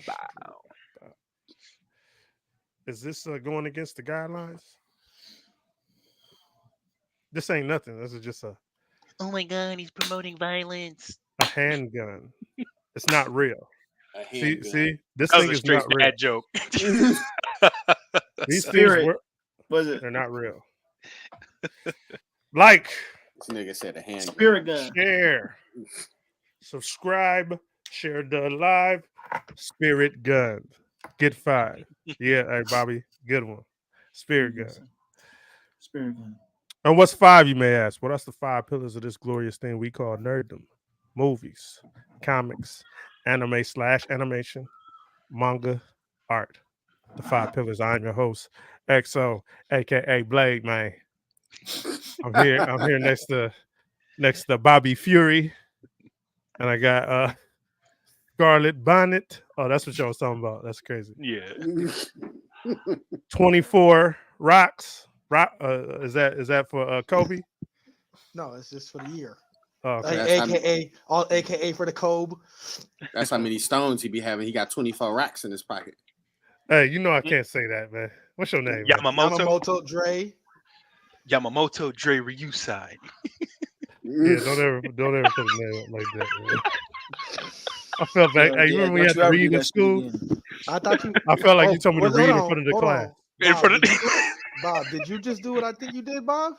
Bow. Is this going against the guidelines? This ain't nothing. This is just Oh my God, he's promoting violence. a handgun. It's not real. A See, handgun. this That was thing a is straight not real. bad joke. These things Spirit. were Was it they're not real. Like, This nigga said a handgun. spirit gun? share, subscribe, share the live. Spirit gun. Get 5. Yeah, hey Bobby, good one. Spirit gun. Spirit gun. And what's 5, you may ask? Well, that's the 5 pillars of this glorious thing we call nerddom. Movies, comics, anime/animation, manga, art. The 5 pillars. I'm your host, Exo, aka Blade Man. I'm here next to Bobby Fury. And I got Scarlet Bonnet. Oh, that's what y'all was talking about. That's crazy. Yeah. 24 rocks. Rock is that for Kobe? No, it's just for the year. Oh, okay. AKA for the Kobe. That's how many stones he be having. He got 24 racks in his pocket. Hey, you know I can't say that, man. What's your name? Man? Yamamoto Dre. Yamamoto Dre Ryusai. Yeah, don't ever put a name up like that, man. I felt bad. Hey, you remember we had to read in school? I thought you. I felt like you told me to read in front of the class. In front of Bob, did you just do what I think you did, Bob?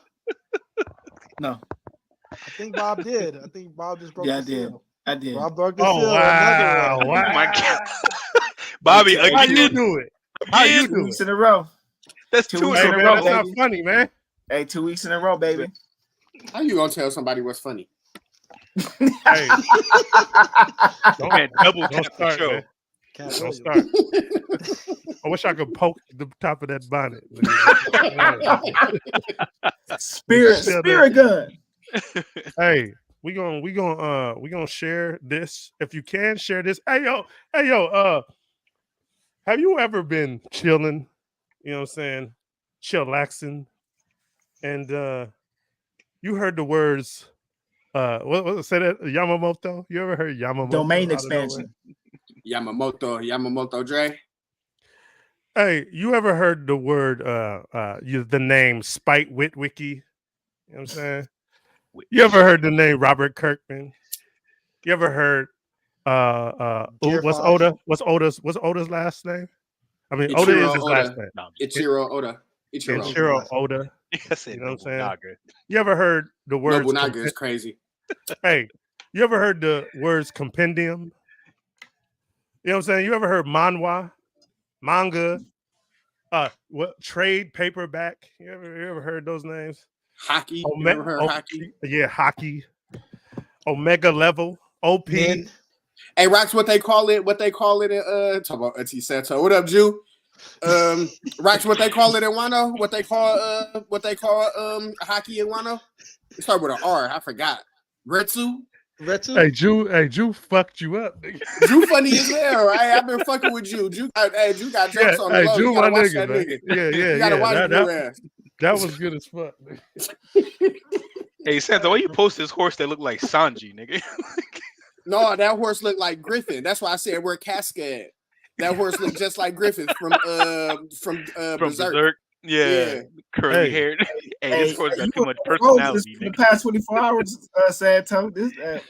No. I think Bob did. I think Bob just broke the seal. I did. Bob broke the Oh seal. wow! Oh my God. Bobby, How you again. do it? How you 2 do weeks it? in a row. That's 2 two weeks Hey, in a man, row, that's not baby. funny, man. Hey, 2 weeks in a row, baby. How you gonna tell somebody what's funny? Hey, Man, double don't tap the start, show. man. Cat Don't Williams. start. I wish I could poke the top of that bonnet. Spirit gun. Hey, we gonna share this. If you can share this. Hey yo, have you ever been chilling? You know what I'm saying? Chillaxing. And you heard the words what say that Yamamoto? You ever heard Yamamoto? Domain expansion. Yamamoto Dre. Hey, you ever heard the word the name Spite Witwicky? You know what I'm saying? You ever heard the name Robert Kirkman? You ever heard what's Oda's last name? I mean, Oda is his last name. Ichiro Oda. Ichiro Oda. Yes, You know what I'm saying? You ever heard the words Nobunaga is crazy. Hey, you ever heard the words compendium? You know what I'm saying? You ever heard manhwa, manga, what trade paperback? You ever heard those names? Hockey. You ever heard hockey? Yeah, hockey. Omega level, OP. Man. Hey, Rox, what they call it in talk about Auntie Santo. What up, Jew? Rox, what they call it in Wano? What they call hockey in Wano? It started with an R. I forgot. Retsu. Hey, Jew fucked you up, nigga. Jew funny as hell, right? I've been fucking with Jew. Jew got jokes on the low. Jew, You gotta my watch nigga, that man. nigga. Yeah. You gotta watch Jew ass. That was good as fuck, nigga. Hey, Santa, why you post this horse that look like Sanji, nigga? No, that horse looked like Griffin. That's why I said we're Cascade. That horse looked just like Griffin from Berserk. Yeah. Curly haired. Hey, this horse got too much For personality, the nigga. past 24 hours, Santo. Hey,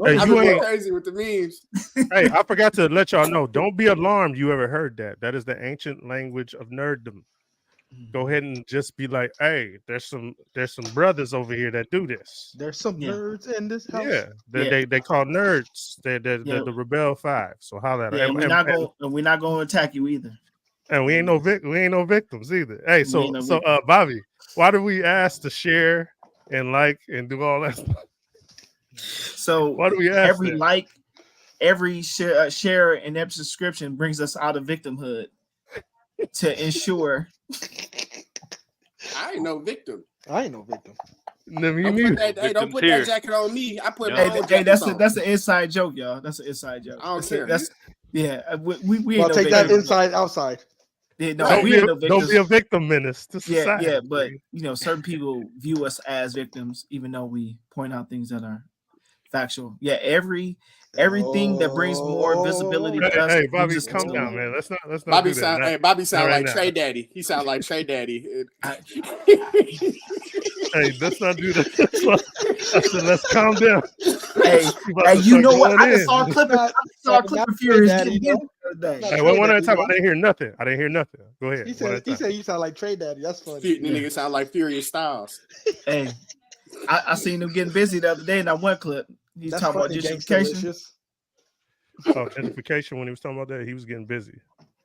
I've you been ain't. crazy with the memes. Hey, I forgot to let y'all know. Don't be alarmed. You ever heard that? That is the ancient language of nerddom. Go ahead and just be like, hey, there's some brothers over here that do this. There's some nerds in this house. Yeah, they call nerds. They're the Rebel 5. So holla at them. We're not going to attack you either. And we ain't no victims either. Hey, so Bobby, why do we ask to share and like and do all that stuff? So why do we ask every that? like, every share and every subscription brings us out of victimhood to ensure. I ain't no victim. I ain't no victim. Don't put that jacket on me. I put that's an inside joke, y'all. That's an inside joke. I don't care. We Well, take that inside outside. Yeah, no, don't be a victim menace to society. Yeah, but certain people view us as victims, even though we point out things that are Factual. Yeah, everything that brings more visibility to us. Hey, Bobby, calm down, man. Let's not Bobby do that. Hey, Bobby sound like right Trey Daddy. He sound like Trey Daddy. Hey, let's not do that. I said, let's calm down. Hey, you know what? I just saw a clip. I saw a clip of Furious. Daddy, Hey, one at a time. I didn't hear nothing. Go ahead. He said you sound like Trey Daddy. That's funny. The nigga sound like Furious Styles. Hey, I seen him getting busy the other day in that one clip. He's talking about gentrification. Gentrification. When he was talking about that, he was getting busy.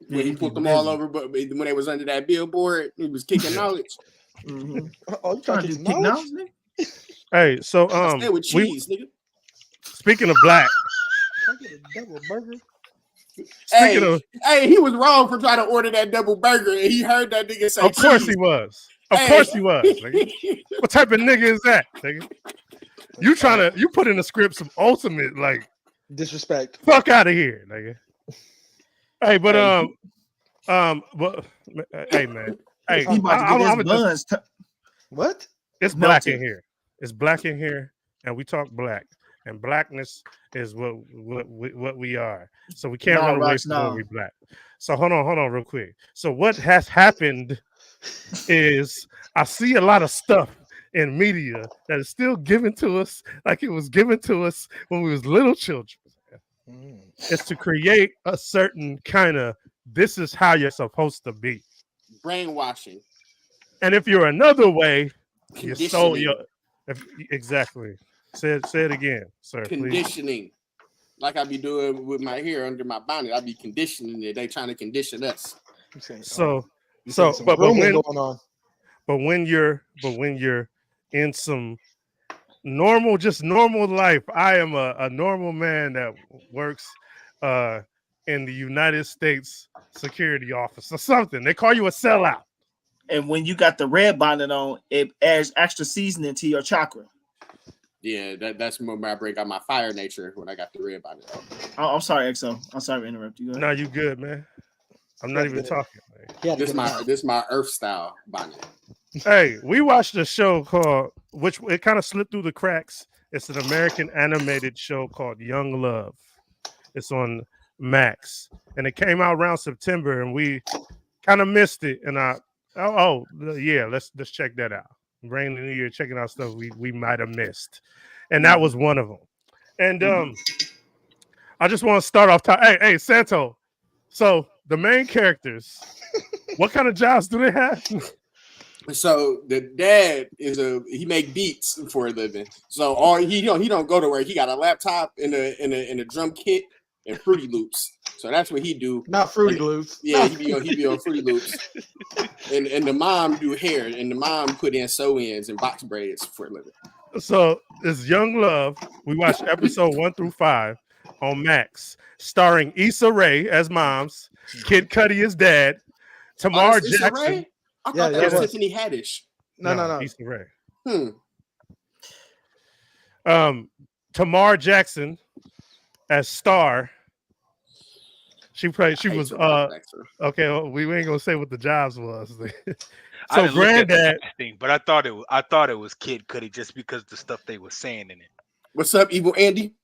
Yeah, he put them all over, but when they was under that billboard, he was kicking knowledge. Mm-hmm. Oh, you trying to kick knowledge? Hey, so stay with cheese, nigga. Speaking of black, Can I get a double burger? Hey, he was wrong for trying to order that double burger, and he heard that nigga say, "Of course cheese. he was. Of course he was." Nigga. What type of nigga is that, nigga? You put in the script some ultimate like disrespect. Fuck out of here, nigga. Hey, but hey man, hey, what? It's black in here. It's black in here, and we talk black, and blackness is what we are. So we can't run away from what we black. So hold on, real quick. So what has happened is I see a lot of stuff in media that is still given to us like it was given to us when we was little children. It's to create a certain kind of this is how you're supposed to be. Brainwashing. And if you're another way, you stole your exactly. Say it again, sir. Conditioning. Please. Like I be doing with my hair under my bonnet. I be conditioning it. They trying to condition us. But when you're in some normal life, I am a normal man that works in the United States security office or something. They call you a sellout. And when you got the red bonnet on, it adds extra seasoning to your chakra. Yeah, that's when I break out my fire nature when I got the red bonnet on. Oh, I'm sorry, Exo. I'm sorry to interrupt you. No, you good, man. I'm not even talking. This my Earth style bonnet. Hey, we watched a show called, which it kind of slipped through the cracks. It's an American animated show called Young Love. It's on Max, and it came out around September, and we kind of missed it. And let's check that out. Bring the new year, checking out stuff we might have missed, and that was one of them. And I just want to start off top. Hey, Santo. So the main characters, what kind of jobs do they have? So the dad he make beats for a living. So he don't go to work. He got a laptop and a drum kit and Fruity Loops. So that's what he do. Not Fruity Loops. Yeah, he be on Fruity Loops. And the mom do hair, and the mom put in sew-ins and box braids for a living. So it's Young Love. We watched episode 1 through 5 on Max, starring Issa Rae as moms, Kid Cudi as dad, Tamar Jackson. Rae? I thought that was Tiffany Haddish. No. Issa Rae. Tamar Jackson as Star. She was okay. We ain't gonna say what the jobs was. So Granddad, but I thought it was Kid Cudi just because the stuff they were saying in it. What's up, Evil Andy?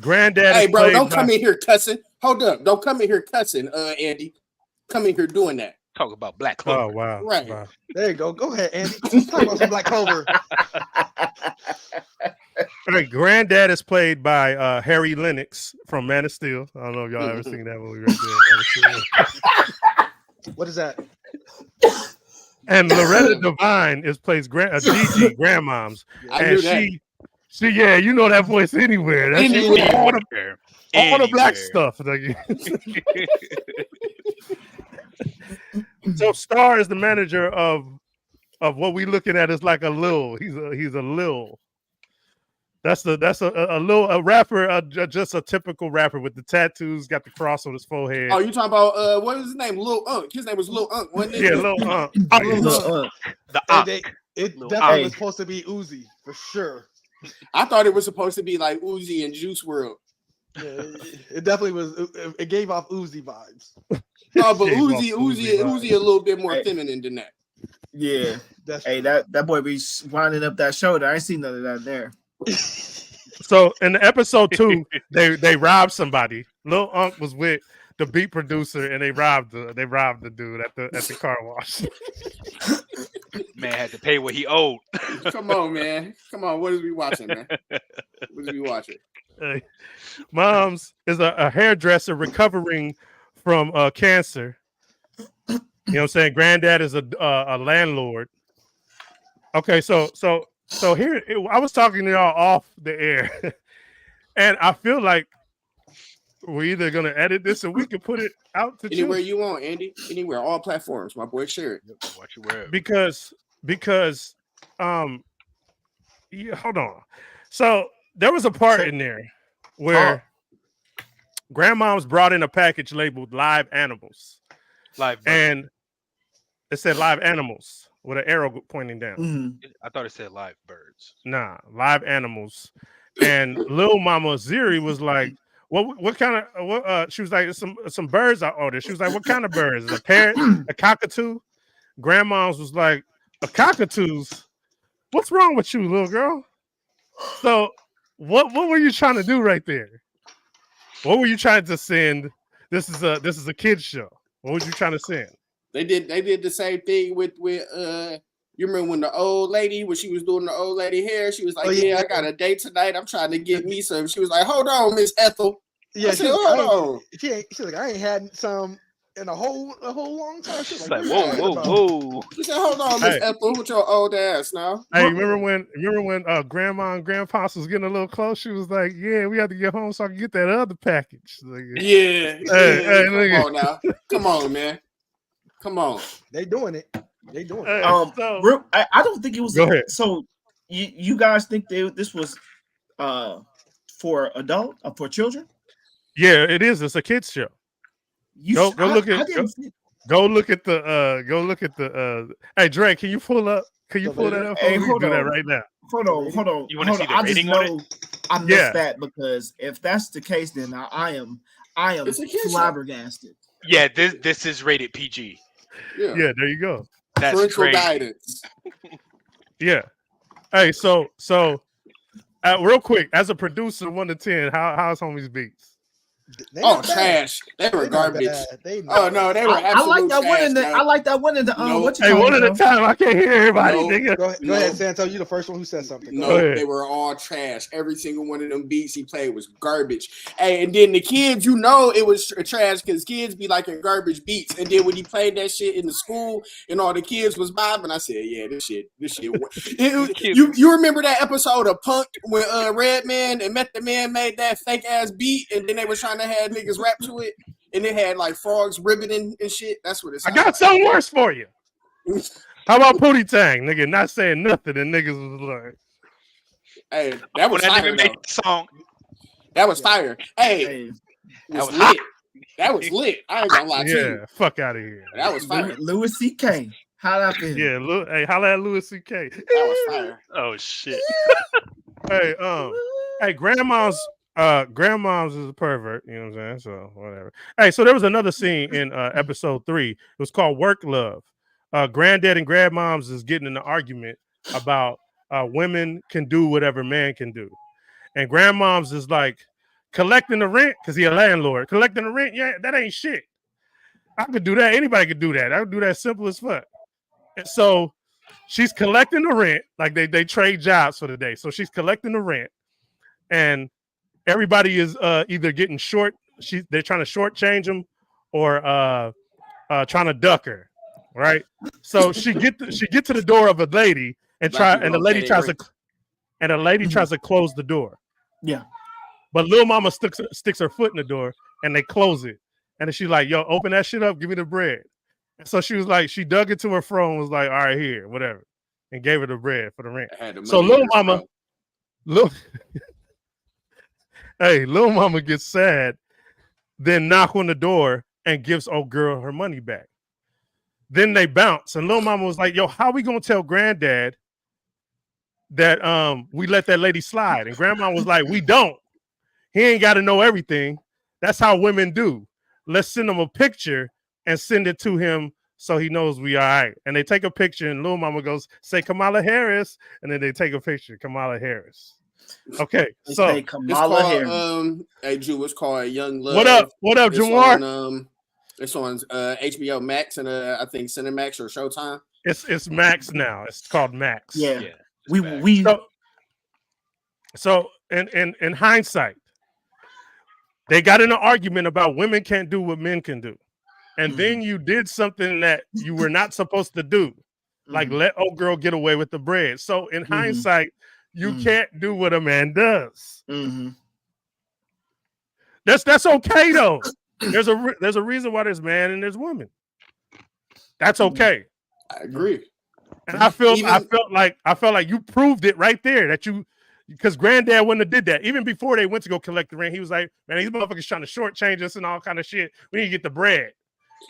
Granddad. Hey, bro, don't come in here cussing. Hold up, don't come in here cussing, Andy. Come in here doing that. Talk about Black Clover. Oh wow! Right wow. There you go. Go ahead, Andy. Talk about some Black Clover. All right, Granddad is played by Harry Lennox from Man of Steel. I don't know if y'all ever seen that movie right there. What is that? And Loretta Devine plays Gigi, grandmoms. And she, you know that voice anywhere. That's all the black stuff. So Star is the manager of what we looking at is like a Lil. He's a Lil. That's a rapper, just a typical rapper with the tattoos, got the cross on his forehead. Oh, you talking about what was his name? Lil Unk. His name was Lil Unk, wasn't it? Yeah, Lil Unk. The Unk. It definitely was supposed to be Uzi for sure. I thought it was supposed to be like Uzi and Juice WRLD. Yeah, it definitely was. It gave off Uzi vibes. No, but Uzi a little bit more feminine than that. Yeah, that boy be winding up that shoulder. I ain't seen none of that there. So in the episode 2, they robbed somebody. Lil Unk was with the beat producer, and they robbed the dude at the car wash. Man had to pay what he owed. Come on, man. Come on. What is we watching, man? What is we watching? Mom's is a hairdresser recovering from cancer. You know what I'm saying? Granddad is a landlord. Okay, so here I was talking to y'all off the air, and I feel like we're either gonna edit this or we can put it out to anywhere you want, Andy. Anywhere, all platforms. My boy, share it. Watch your word. Because yeah, hold on. So there was a part in there where grandma's brought in a package labeled live animals. Live birds. And it said live animals with an arrow pointing down. Mm-hmm. I thought it said live birds. Nah, live animals. And Lil Mama Ziri was like, what kind of she was like, some birds I ordered. She was like, what kind of birds? A parrot, a cockatoo? Grandma's was like, a cockatoo's? What's wrong with you, little girl? So what were you trying to do right there? What were you trying to send? This is a kid's show. What were you trying to send? They did the same thing with you remember when the old lady, when she was doing the old lady hair, she was like, I got a date tonight. I'm trying to get me some. She was like, hold on, Miss Ethel. Yeah, said, hold on. She's like, I ain't had some in a whole long time. She's like, whoa. She said, hold on, Miss Ethel, with your old ass now. Hey, remember when grandma and grandpa was getting a little close? She was like, yeah, we have to get home so I can get that other package. Like, hey, come on now. Come on, man. Come on. They doing it. They doing it. I don't think it was. Go ahead. So you guys think this was for children? Yeah, it is. It's a kids show. Go look at the Hey, Dre, can you pull up? Can you pull that up? Hey, hold on. Do that right now. Hold on. You want to see the rating on it? I missed that because if that's the case, then I am flabbergasted. Yeah, this is rated PG. Yeah, there you go. That's parental crazy. guidance. Yeah. Hey, so real quick, as a producer, 1 to 10, how's homies beats? Trash. They were garbage. They were absolute I like that trash, one. I like that one in the what you Hey, call one it, at a time. I can't hear everybody. No. Go ahead, Santo. You the first one who said something. No, they were all trash. Every single one of them beats he played was garbage. Hey, and then the kids, it was trash because kids be liking garbage beats. And then when he played that shit in the school and all the kids was vibing, I said, yeah, this shit. You remember that episode of Punk when Redman and Method Man made that fake ass beat and then they were trying to have niggas rap to it and it had like frogs ribbiting and shit. That's what it's. I got something worse for you. How about Pootie Tang, nigga? Not saying nothing, and niggas was like, "Hey, that was fire." Song. That was fire. Hey, that was lit. That was lit. I ain't gonna lie to you. Yeah, fuck out of here. That was fire. Louis C.K. Holla out there. Yeah, hey, holla at Louis C.K. That was fire. Oh shit. Hey, grandma's is a pervert, you know what I'm saying? So whatever. Hey, so there was another scene in episode 3. It was called Work Love. Granddad and grandmoms is getting in an argument about women can do whatever man can do. And grandmoms is like collecting the rent because he a landlord. Collecting the rent, yeah, that ain't shit. I could do that. Anybody could do that. I could do that simple as fuck. And so she's collecting the rent, like they trade jobs for the day. So she's collecting the rent, and everybody is either getting short. They're trying to shortchange them, or trying to duck her, right? So she get to the door of a lady and the lady tries to close the door. Yeah, but Lil Mama sticks her foot in the door and they close it. And then she's like, "Yo, open that shit up, give me the bread." And so she was like, she dug into her phone and was like, "All right, here, whatever," and gave her the bread for the rent. So Lil Mama, Lil Mama gets sad, then knock on the door and gives old girl her money back. Then they bounce, and Lil Mama was like, "Yo, how we gonna tell Granddad that we let that lady slide?" And Grandma was like, "We don't. He ain't got to know everything. That's how women do. Let's send him a picture and send it to him so he knows we all right." And they take a picture, and Lil Mama goes, "Say Kamala Harris," and then they take a picture, Kamala Harris. Okay, They so say It's Kamala called Harris. hey Jew. It's called Young Love. what up? What up, It's Jamar? on it's on HBO Max and I think Cinemax or Showtime. It's Max now. It's called Max. Yeah, Yeah. we So in hindsight, they got in an argument about women can't do what men can do. And then you did something that you were not supposed to do, like let old girl get away with the bread. So in hindsight, you can't do what a man does. That's okay though. There's a reason why there's man and there's woman. That's okay. I agree. And I felt like you proved it right there that because Granddad wouldn't have did that. Even before they went to go collect the rent, he was like, man, these motherfuckers trying to shortchange us and all kind of shit. We need to get the bread.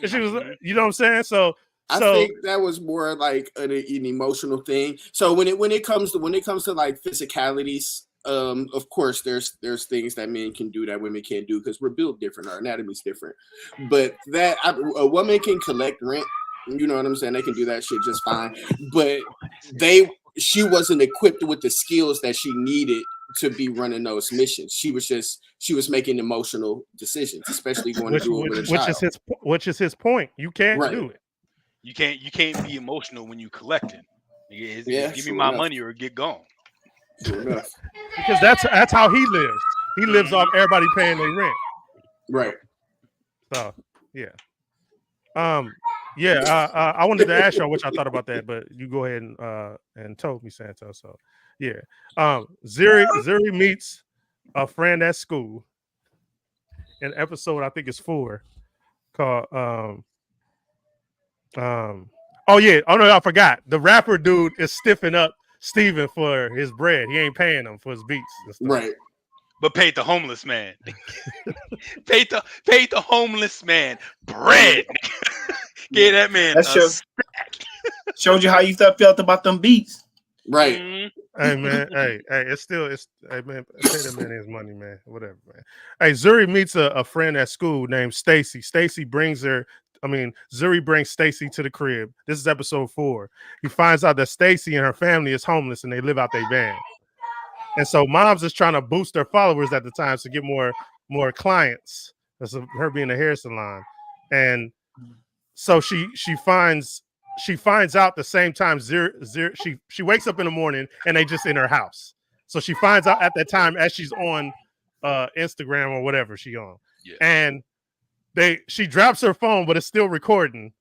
And she was, you know what I'm saying? So I think that was more like an emotional thing. So when it comes to like physicalities, of course there's things that men can do that women can't do because we're built different, our anatomy's different. But a woman can collect rent, you know what I'm saying? They can do that shit just fine. But she wasn't equipped with the skills that she needed to be running those missions. She was making emotional decisions, especially going to do it with a child. Which is his point. You can't do it. You can't be emotional when you collecting. Yeah, give me my money or get gone. Because that's how he lives. He lives off everybody paying their rent. Right. So yeah. I wanted to ask y'all what y'all thought about that, but you go ahead and told me, Santo. So yeah. Zuri meets a friend at school in episode, I think it's 4, called I forgot. The rapper dude is stiffing up Steven for his bread. He ain't paying him for his beats and stuff. Right. But paid the homeless man. paid the homeless man bread. Gave that man showed you how you felt about them beats. Right. Hey man, hey, hey man, pay the man his money, man. Whatever, man. Hey, Zuri meets a friend at school named Stacy. Zuri brings Stacy to the crib. This is episode 4. He finds out that Stacy and her family is homeless and they live out their van. And so Moms is trying to boost their followers at the time to get more clients. That's her being a hair salon. And so she finds out the same time she wakes up in the morning and they just in her house. So she finds out at that time as she's on Instagram or whatever she on. Yeah. And she drops her phone, but it's still recording.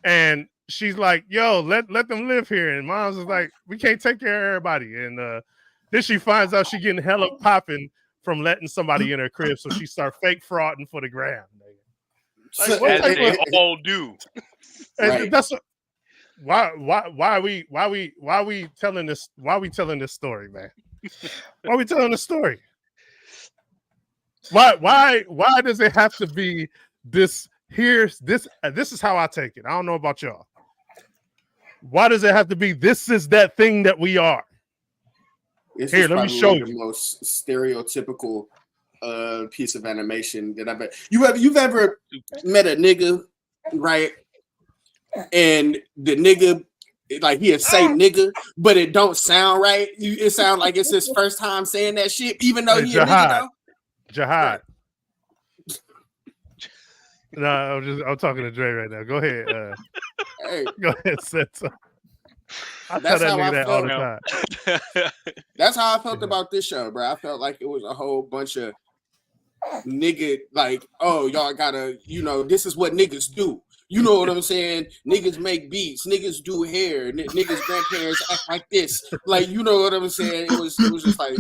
And she's like, yo, let them live here. And Mom's is like, we can't take care of everybody. And then she finds out she getting hella popping from letting somebody in her crib. So she start fake frauding for the gram. Like, what type they all do. Right. That's why are we telling this? Why are we telling this story, man? Why are we telling this story? Why does it have to be this? This is how I take it. I don't know about y'all. Why does it have to be this is that thing that we are? It's Here, let me show you. The most stereotypical piece of animation that I've ever. You've ever met a nigga, right? And the nigga, like he'll say nigga, but it don't sound right. It sounds like it's his first time saying that shit, even though he a nigga though. Jihad. No, I'm talking to Dre right now. Go ahead. Hey. Go ahead, Santo. I That's tell that how nigga I that all the felt. time. That's how I felt about this show, bro. I felt like it was a whole bunch of nigga, like, oh, y'all gotta, this is what niggas do. You know what I'm saying? Niggas make beats, niggas do hair, niggas grandparents act like this. Like, you know what I'm saying? It was just like,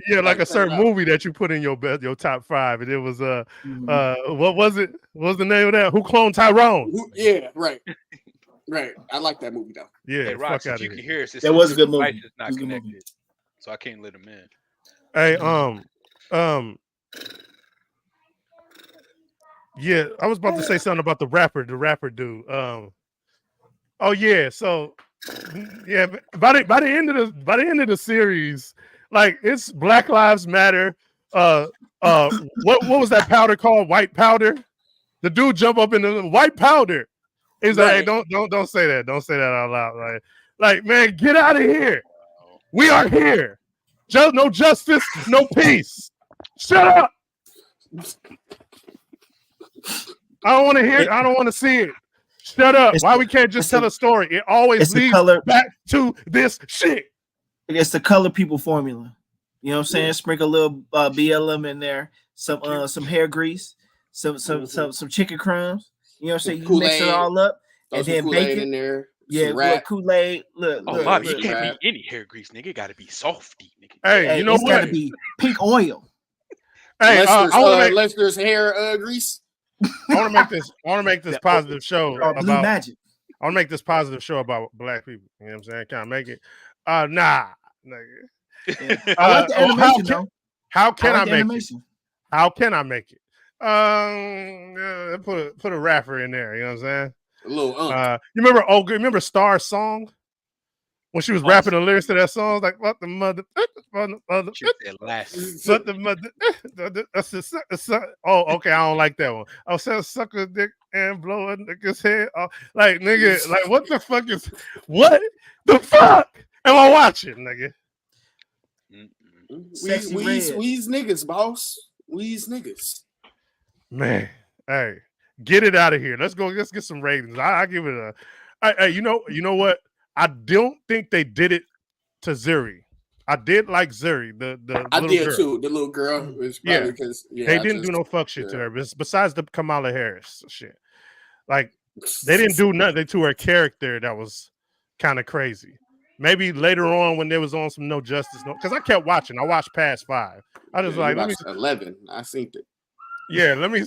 yeah, like a certain movie that you put in your top 5, and it was what was it? What was the name of that? Who Cloned Tyrone? Yeah, right. Right. I like that movie though. Yeah, hey, Rock, since you can hear us, that was a good movie. It's not connected, so I can't let him in. Hey, yeah, I was about to say something about the rapper dude. Oh yeah, so yeah, by the end of the series, like it's Black Lives Matter. What was that powder called? White powder. The dude jump up in the white powder. He's like, hey, don't say that. Don't say that out loud. Like, man, get out of here. We are here. No justice, no peace. Shut up. I don't want to hear it. I don't want to see it. Shut up. Why we can't just tell a story? It always leads back to this shit. It's the color people formula. You know what I'm saying? Sprinkle a little BLM in there, some hair grease, some chicken crumbs. You know what I'm saying? You mix it all up and then bake it in there. Yeah, Kool-Aid. Look, Bobby, it can't be any hair grease, nigga. It gotta be softy, nigga. Hey, you know it's what? Gotta be pink oil. Hey, Lester's hair grease. I want to make this positive show about Blue Magic. I want to make this positive show about black people. You know what I'm saying? Can I make it? Nah. Yeah. I like the animation, though. How can I make it? How can I make it? Put a rapper in there. You know what I'm saying? A little you remember Star's song when she was rapping the lyrics to that song? Like, what the mother? What the mother? Oh, okay. I don't like that one. I'll say suck a dick and blow a nigga's head off. Like, nigga, like, what the fuck what the fuck am I watching, nigga? We's niggas, boss. We's niggas. Man, hey, get it out of here. Let's go. Let's get some ratings. I give it a. You know what? I don't think they did it to Zuri. I did like Zuri. I did girl. Too. The little girl was probably because they didn't do no fuck shit to her. Besides the Kamala Harris shit, like they didn't do nothing to her character that was kind of crazy. Maybe later on when there was on some No Justice, because I kept watching. I watched past 5. I just let me 11. I seen it. Yeah, let me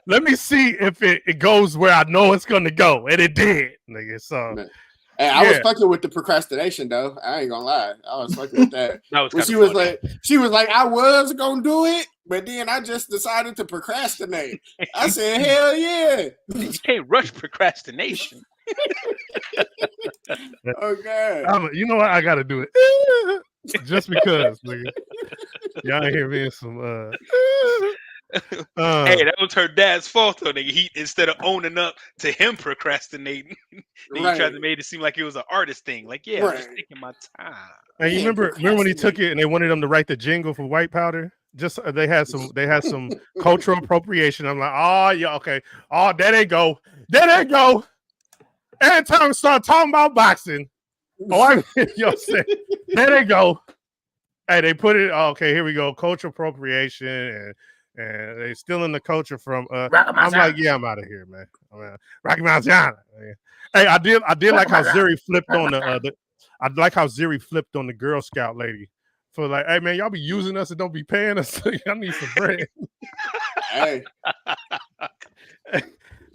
let me see if it goes where I know it's gonna go, and it did, nigga. So, hey, I was fucking with the procrastination though. I ain't gonna lie, I was fucking with that. She was like, I was gonna do it, but then I just decided to procrastinate. I said, hell yeah! You can't rush procrastination. Okay. You know what? I gotta do it just because, nigga. Y'all ain't hear me in some. Hey, that was her dad's fault though, nigga. He instead of owning up to him procrastinating, he tried to make it seem like it was an artist thing. Like, yeah, I'm just taking my time. And you remember when he took it and they wanted him to write the jingle for White Powder? Just they had some cultural appropriation. I'm like, oh yeah, okay. Oh, there they go. Every time we start talking about boxing, there they go. Hey, they put it. Oh, okay, here we go. Cultural appropriation, and they stealing the culture from. I'm like, yeah, I'm out of here, man. Rocky Mountain. Hey, I did like how Zuri flipped on I like how Zuri flipped on the Girl Scout lady for like, hey man, y'all be using us and don't be paying us. Y'all need some bread.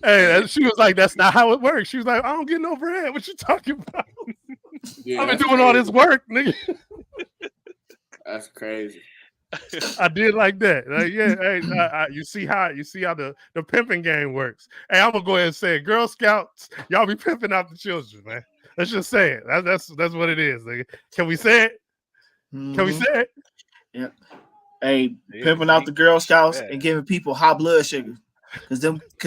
Hey, she was like, that's not how it works. She was like, I don't get no bread. What you talking about? I've been doing all this work, nigga. That's crazy. I did like that. Like, yeah, hey, you see how the pimping game works. Hey, I'm gonna go ahead and say it. Girl Scouts, y'all be pimping out the children, man. Let's just say it. That's what it is, nigga. Can we say it? Mm-hmm. Can we say it? Yeah. Hey, pimping out the Girl Scouts and giving people high blood sugar. Cause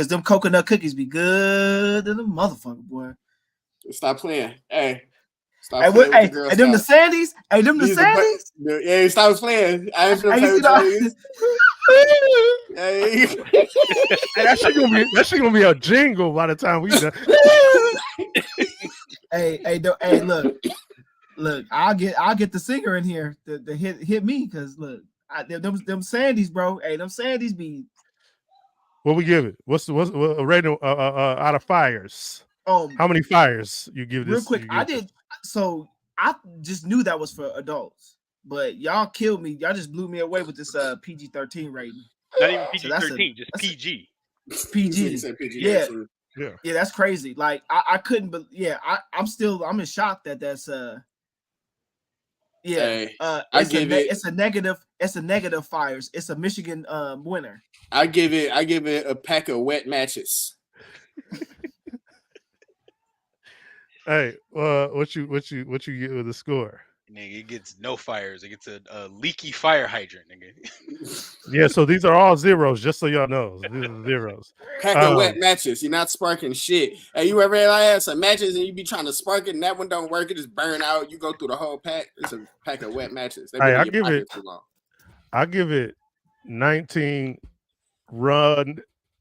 them coconut cookies be good than the motherfucker, boy. Stop playing. Hey. Stop playing with the Girl Scouts. Them the Sandies? Hey, them the Sandies? Yeah, stop playing. I ain't finna play with you. Hey, that shit gonna be a jingle by the time we done. hey, look, I'll get the singer in here to hit me, cause look, them Sandies, bro. Hey, them Sandies be. What we give it? What's a rating out of fires? How many fires you give this? Real quick, So I just knew that was for adults, but y'all killed me. Y'all just blew me away with this PG-13 rating. Not even PG-13, just PG. PG. Yeah, that's crazy. Like I couldn't, but yeah, I'm in shock that's it's a negative fires. It's a Michigan winner. I give it a pack of wet matches. Hey, what you get with the score? Nigga, it gets no fires. It gets a leaky fire hydrant, nigga. Yeah, so these are all zeros, just so y'all know. These are zeros. Pack of wet matches. You're not sparking shit. Hey, you ever had some matches and you be trying to spark it and that one don't work, it just burn out. You go through the whole pack. It's a pack of wet matches. They've been in your pocket too long. I give it 19 run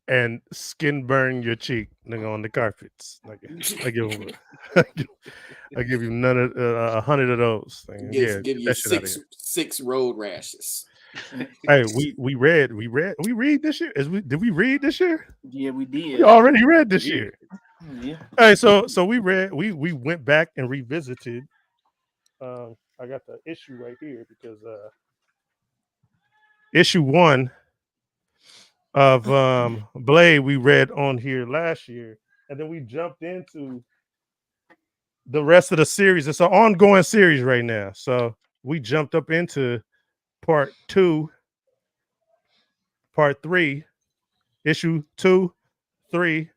and skin burn your cheek, nigga, on the carpets. I give you none of 100 of those. Give you six road rashes. Hey, we read this year. Did we read this year? Yeah, we did. We already read this year. Yeah. Hey, so we read. We went back and revisited. I got the issue right here because issue 1 of Blade we read on here last year, and then we jumped into the rest of the series. It's an ongoing series right now, so we jumped up into part 2, part 3, issue 2, 3,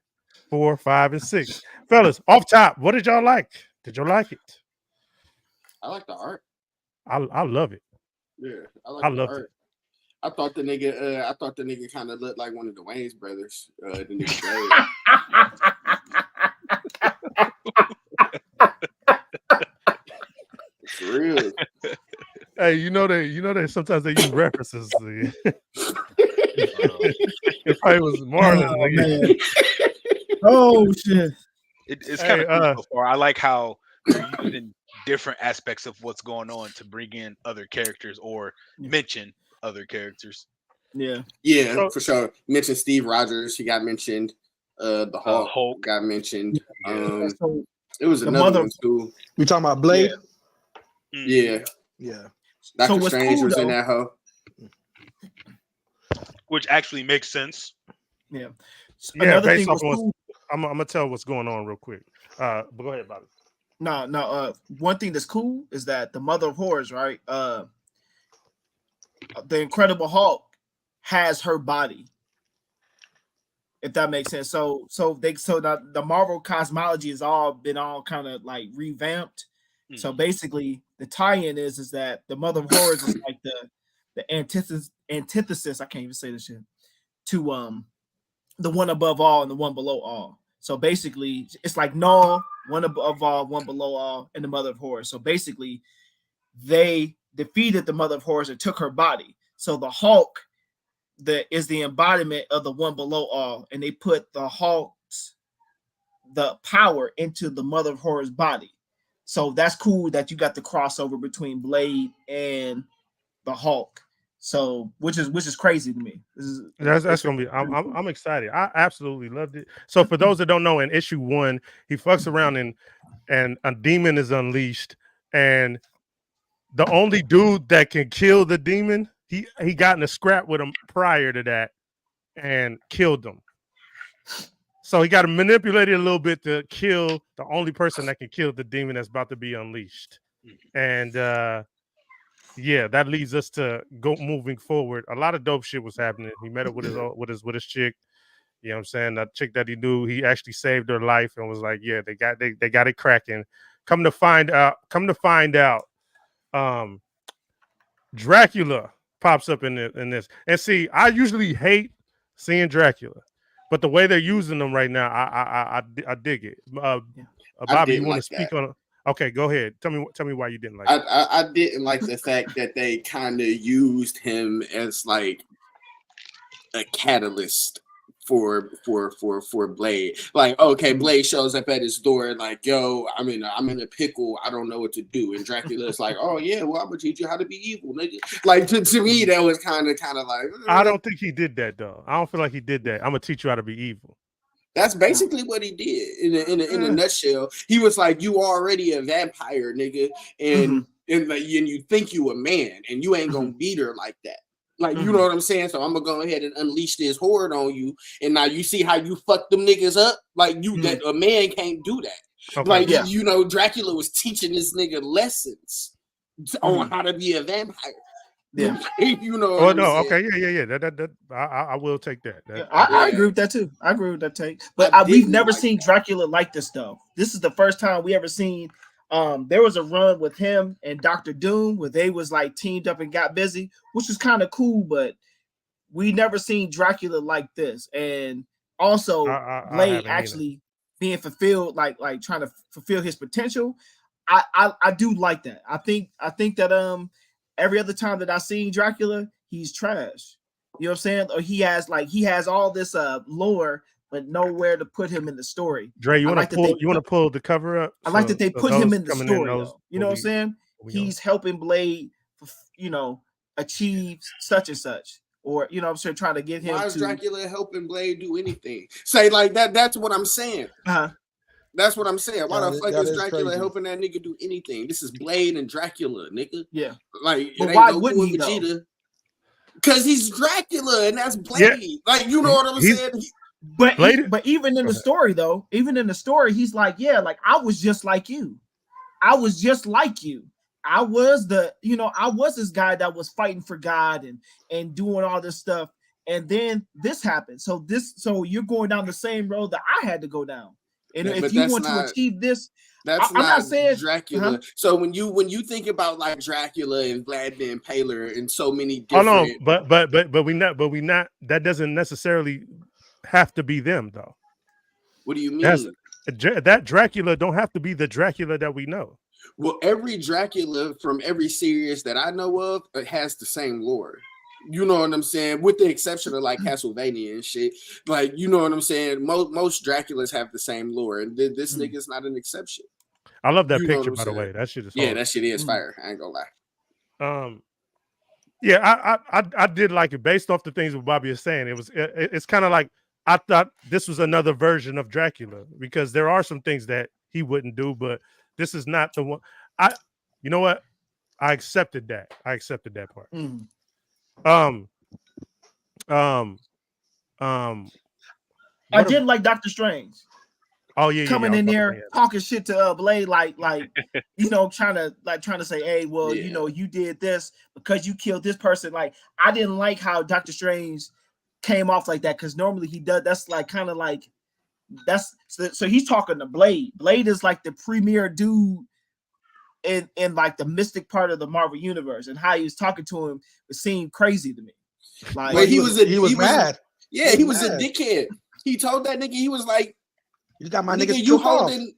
4, 5, and 6. Fellas, off top, what did y'all like? Did you like it? I like the art. I love it. Yeah, I love the art. I thought the nigga kind of looked like one of the Wayne's brothers. The nigga For real. Hey, you know that sometimes they use references. It probably was Marlon. Oh shit! It's kind of cool so far. I like how they're using different aspects of what's going on to bring in other characters or mention other characters. Yeah, for sure. Mention Steve Rogers. He got mentioned. The Hulk got mentioned. It was another one too. We talking about Blade? Yeah. Doctor Strange was in that hoe. Which actually makes sense. Yeah. Another thing I'm gonna tell what's going on real quick. But go ahead, Bobby. No. One thing that's cool is that the Mother of Horrors, right? The Incredible Hulk has her body. If that makes sense. So the Marvel cosmology has all kind of like revamped. So basically, the tie-in is that the Mother of Horrors is like the antithesis. I can't even say this shit to the one above all and the one below all. So basically, it's like Null, one above all, one below all, and the Mother of Horrors. So basically, they defeated the Mother of Horrors and took her body. So the Hulk is the embodiment of the one below all, and they put the Hulk's power into the Mother of Horrors body. So that's cool that you got the crossover between Blade and the Hulk. So which is crazy to me. That's gonna be. I'm excited. I absolutely loved it. So for those that don't know, in issue 1, he fucks around and a demon is unleashed, and the only dude that can kill the demon, he got in a scrap with him prior to that and killed him. So he got to manipulate it a little bit to kill the only person that can kill the demon that's about to be unleashed. And that leads us to go moving forward. A lot of dope shit was happening. He met up with his chick. You know what I'm saying? That chick that he knew, he actually saved her life and was like, yeah, they got it cracking. Come to find out, Dracula pops up in this. And see, I usually hate seeing Dracula. But the way they're using them right now, I dig it. Bobby, you want to speak on it? Okay, go ahead. Tell me why you didn't like it. I didn't like the fact that they kind of used him as like a catalyst for Blade. Like, okay, Blade shows up at his door and like, yo, I'm in a pickle. I don't know what to do. And Dracula's like, oh yeah, well, I'm gonna teach you how to be evil, nigga. Like to me, that was kind of like. I don't think he did that though. I don't feel like he did that. I'm gonna teach you how to be evil. That's basically what he did in a nutshell. He was like, you already a vampire, nigga, and you think you a man, and you ain't gonna beat her like that. Like, you know what I'm saying? So I'm gonna go ahead and unleash this horde on you. And now you see how you fuck them niggas up? Like that a man can't do that. Okay. Like, Dracula was teaching this nigga lessons on how to be a vampire. Yeah. Oh no, okay, yeah. That I will take that. I agree with that too. I agree with that take. But we've never seen Dracula like this though. This is the first time we ever seen There was a run with him and Dr. Doom where they was like teamed up and got busy, which was kind of cool, but we never seen Dracula like this. And also Blade actually being fulfilled, like trying to fulfill his potential. I do like that. I think that every other time that I seen Dracula, he's trash. You know what I'm saying? Or he has all this lore, but nowhere to put him in the story. Dre, you want to pull the cover up? I like that they put him in the story. You know what I'm saying? He's helping Blade, achieve such and such, or you know what I'm saying, trying to get him. Why is Dracula helping Blade do anything? Say like that. That's what I'm saying. That's what I'm saying. Why the fuck is Dracula helping that nigga do anything? This is Blade and Dracula, nigga. Yeah. Like, but why wouldn't he though? Because he's Dracula and that's Blade. Yeah. Like, you know what I'm saying? But even in the story though, he's like, yeah, like I was just like you. I was just like you. I was this guy that was fighting for God and doing all this stuff. And then this happened. So you're going down the same road that I had to go down. And if you want to achieve this, I'm not saying Dracula. So when you think about like Dracula and Vlad the Impaler and so many different. Oh no, but we not. That doesn't necessarily have to be them though. What do you mean? That Dracula don't have to be the Dracula that we know. Well, every Dracula from every series that I know of has the same lore. You know what I'm saying? With the exception of like Castlevania and shit. Like, you know what I'm saying? Most Draculas have the same lore, and this nigga's not an exception. I love that picture, by the way. That shit is hard. That shit is fire. I ain't gonna lie. Yeah, I did like it based off the things that Bobby is saying. It's kind of like I thought this was another version of Dracula because there are some things that he wouldn't do, but this is not the one. You know what? I accepted that. I accepted that part. I did like Doctor Strange. Oh yeah, coming in there talking shit to Blade, like you know, trying to say, hey, well, you know, you did this because you killed this person. Like, I didn't like how Doctor Strange came off like that because normally he does. That's like kind of like that's so he's talking to Blade. Blade is like the premier dude in like the mystic part of the Marvel universe, and how he was talking to him seemed crazy to me. Like, well, he was mad. Yeah, he was a dickhead. He told that nigga, he was like, "You got my niggas you're holding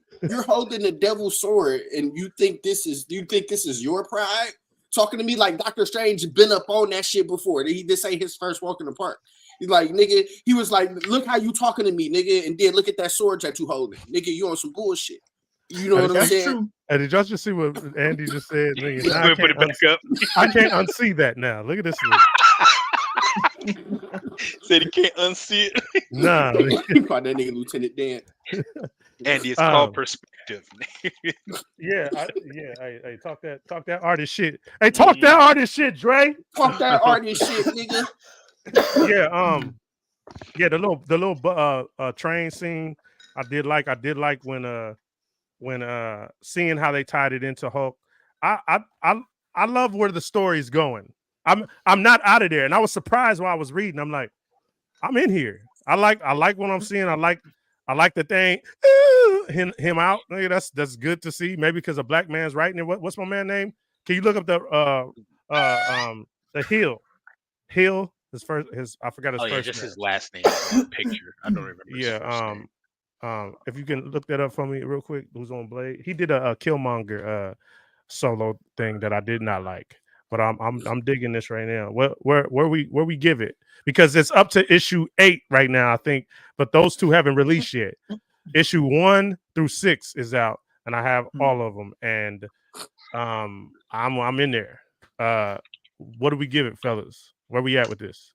the devil's sword, and you think this is your pride? Talking to me like Doctor Strange been up on that shit before. This ain't his first walk in the park. He's like, nigga, he was like, look how you talking to me, nigga, and then look at that sword that you holding, nigga. You on some bullshit. You know what I'm saying? True. And did y'all just see what Andy just said? Nigga, put it back up. I can't unsee that now. Look at this. Said he can't unsee it. Nah, he called that nigga Lieutenant Dan. Andy, it's called perspective. Yeah. Hey, talk that artist shit. Hey, talk that artist shit, Dre. Talk that artist shit, nigga. Yeah. The little train scene. I did like when seeing how they tied it into Hulk. I love where the story's going. I'm not out of there, and I was surprised while I was reading. I'm like, I'm in here. I like what I'm seeing. I like the thing. Him out. That's good to see. Maybe because a black man's writing it. What's my man name? Can you look up the Hill? Hill. I forgot his first just name. His last name. Picture. I don't remember. Yeah. If you can look that up for me real quick. Who's on Blade? He did a Killmonger solo thing that I did not like. But I'm digging this right now. Where we give it, because it's up to issue 8 right now, I think, but those two haven't released yet. Issue 1 through 6 is out, and I have all of them, and I'm in there. What do we give it, fellas? Where we at with this?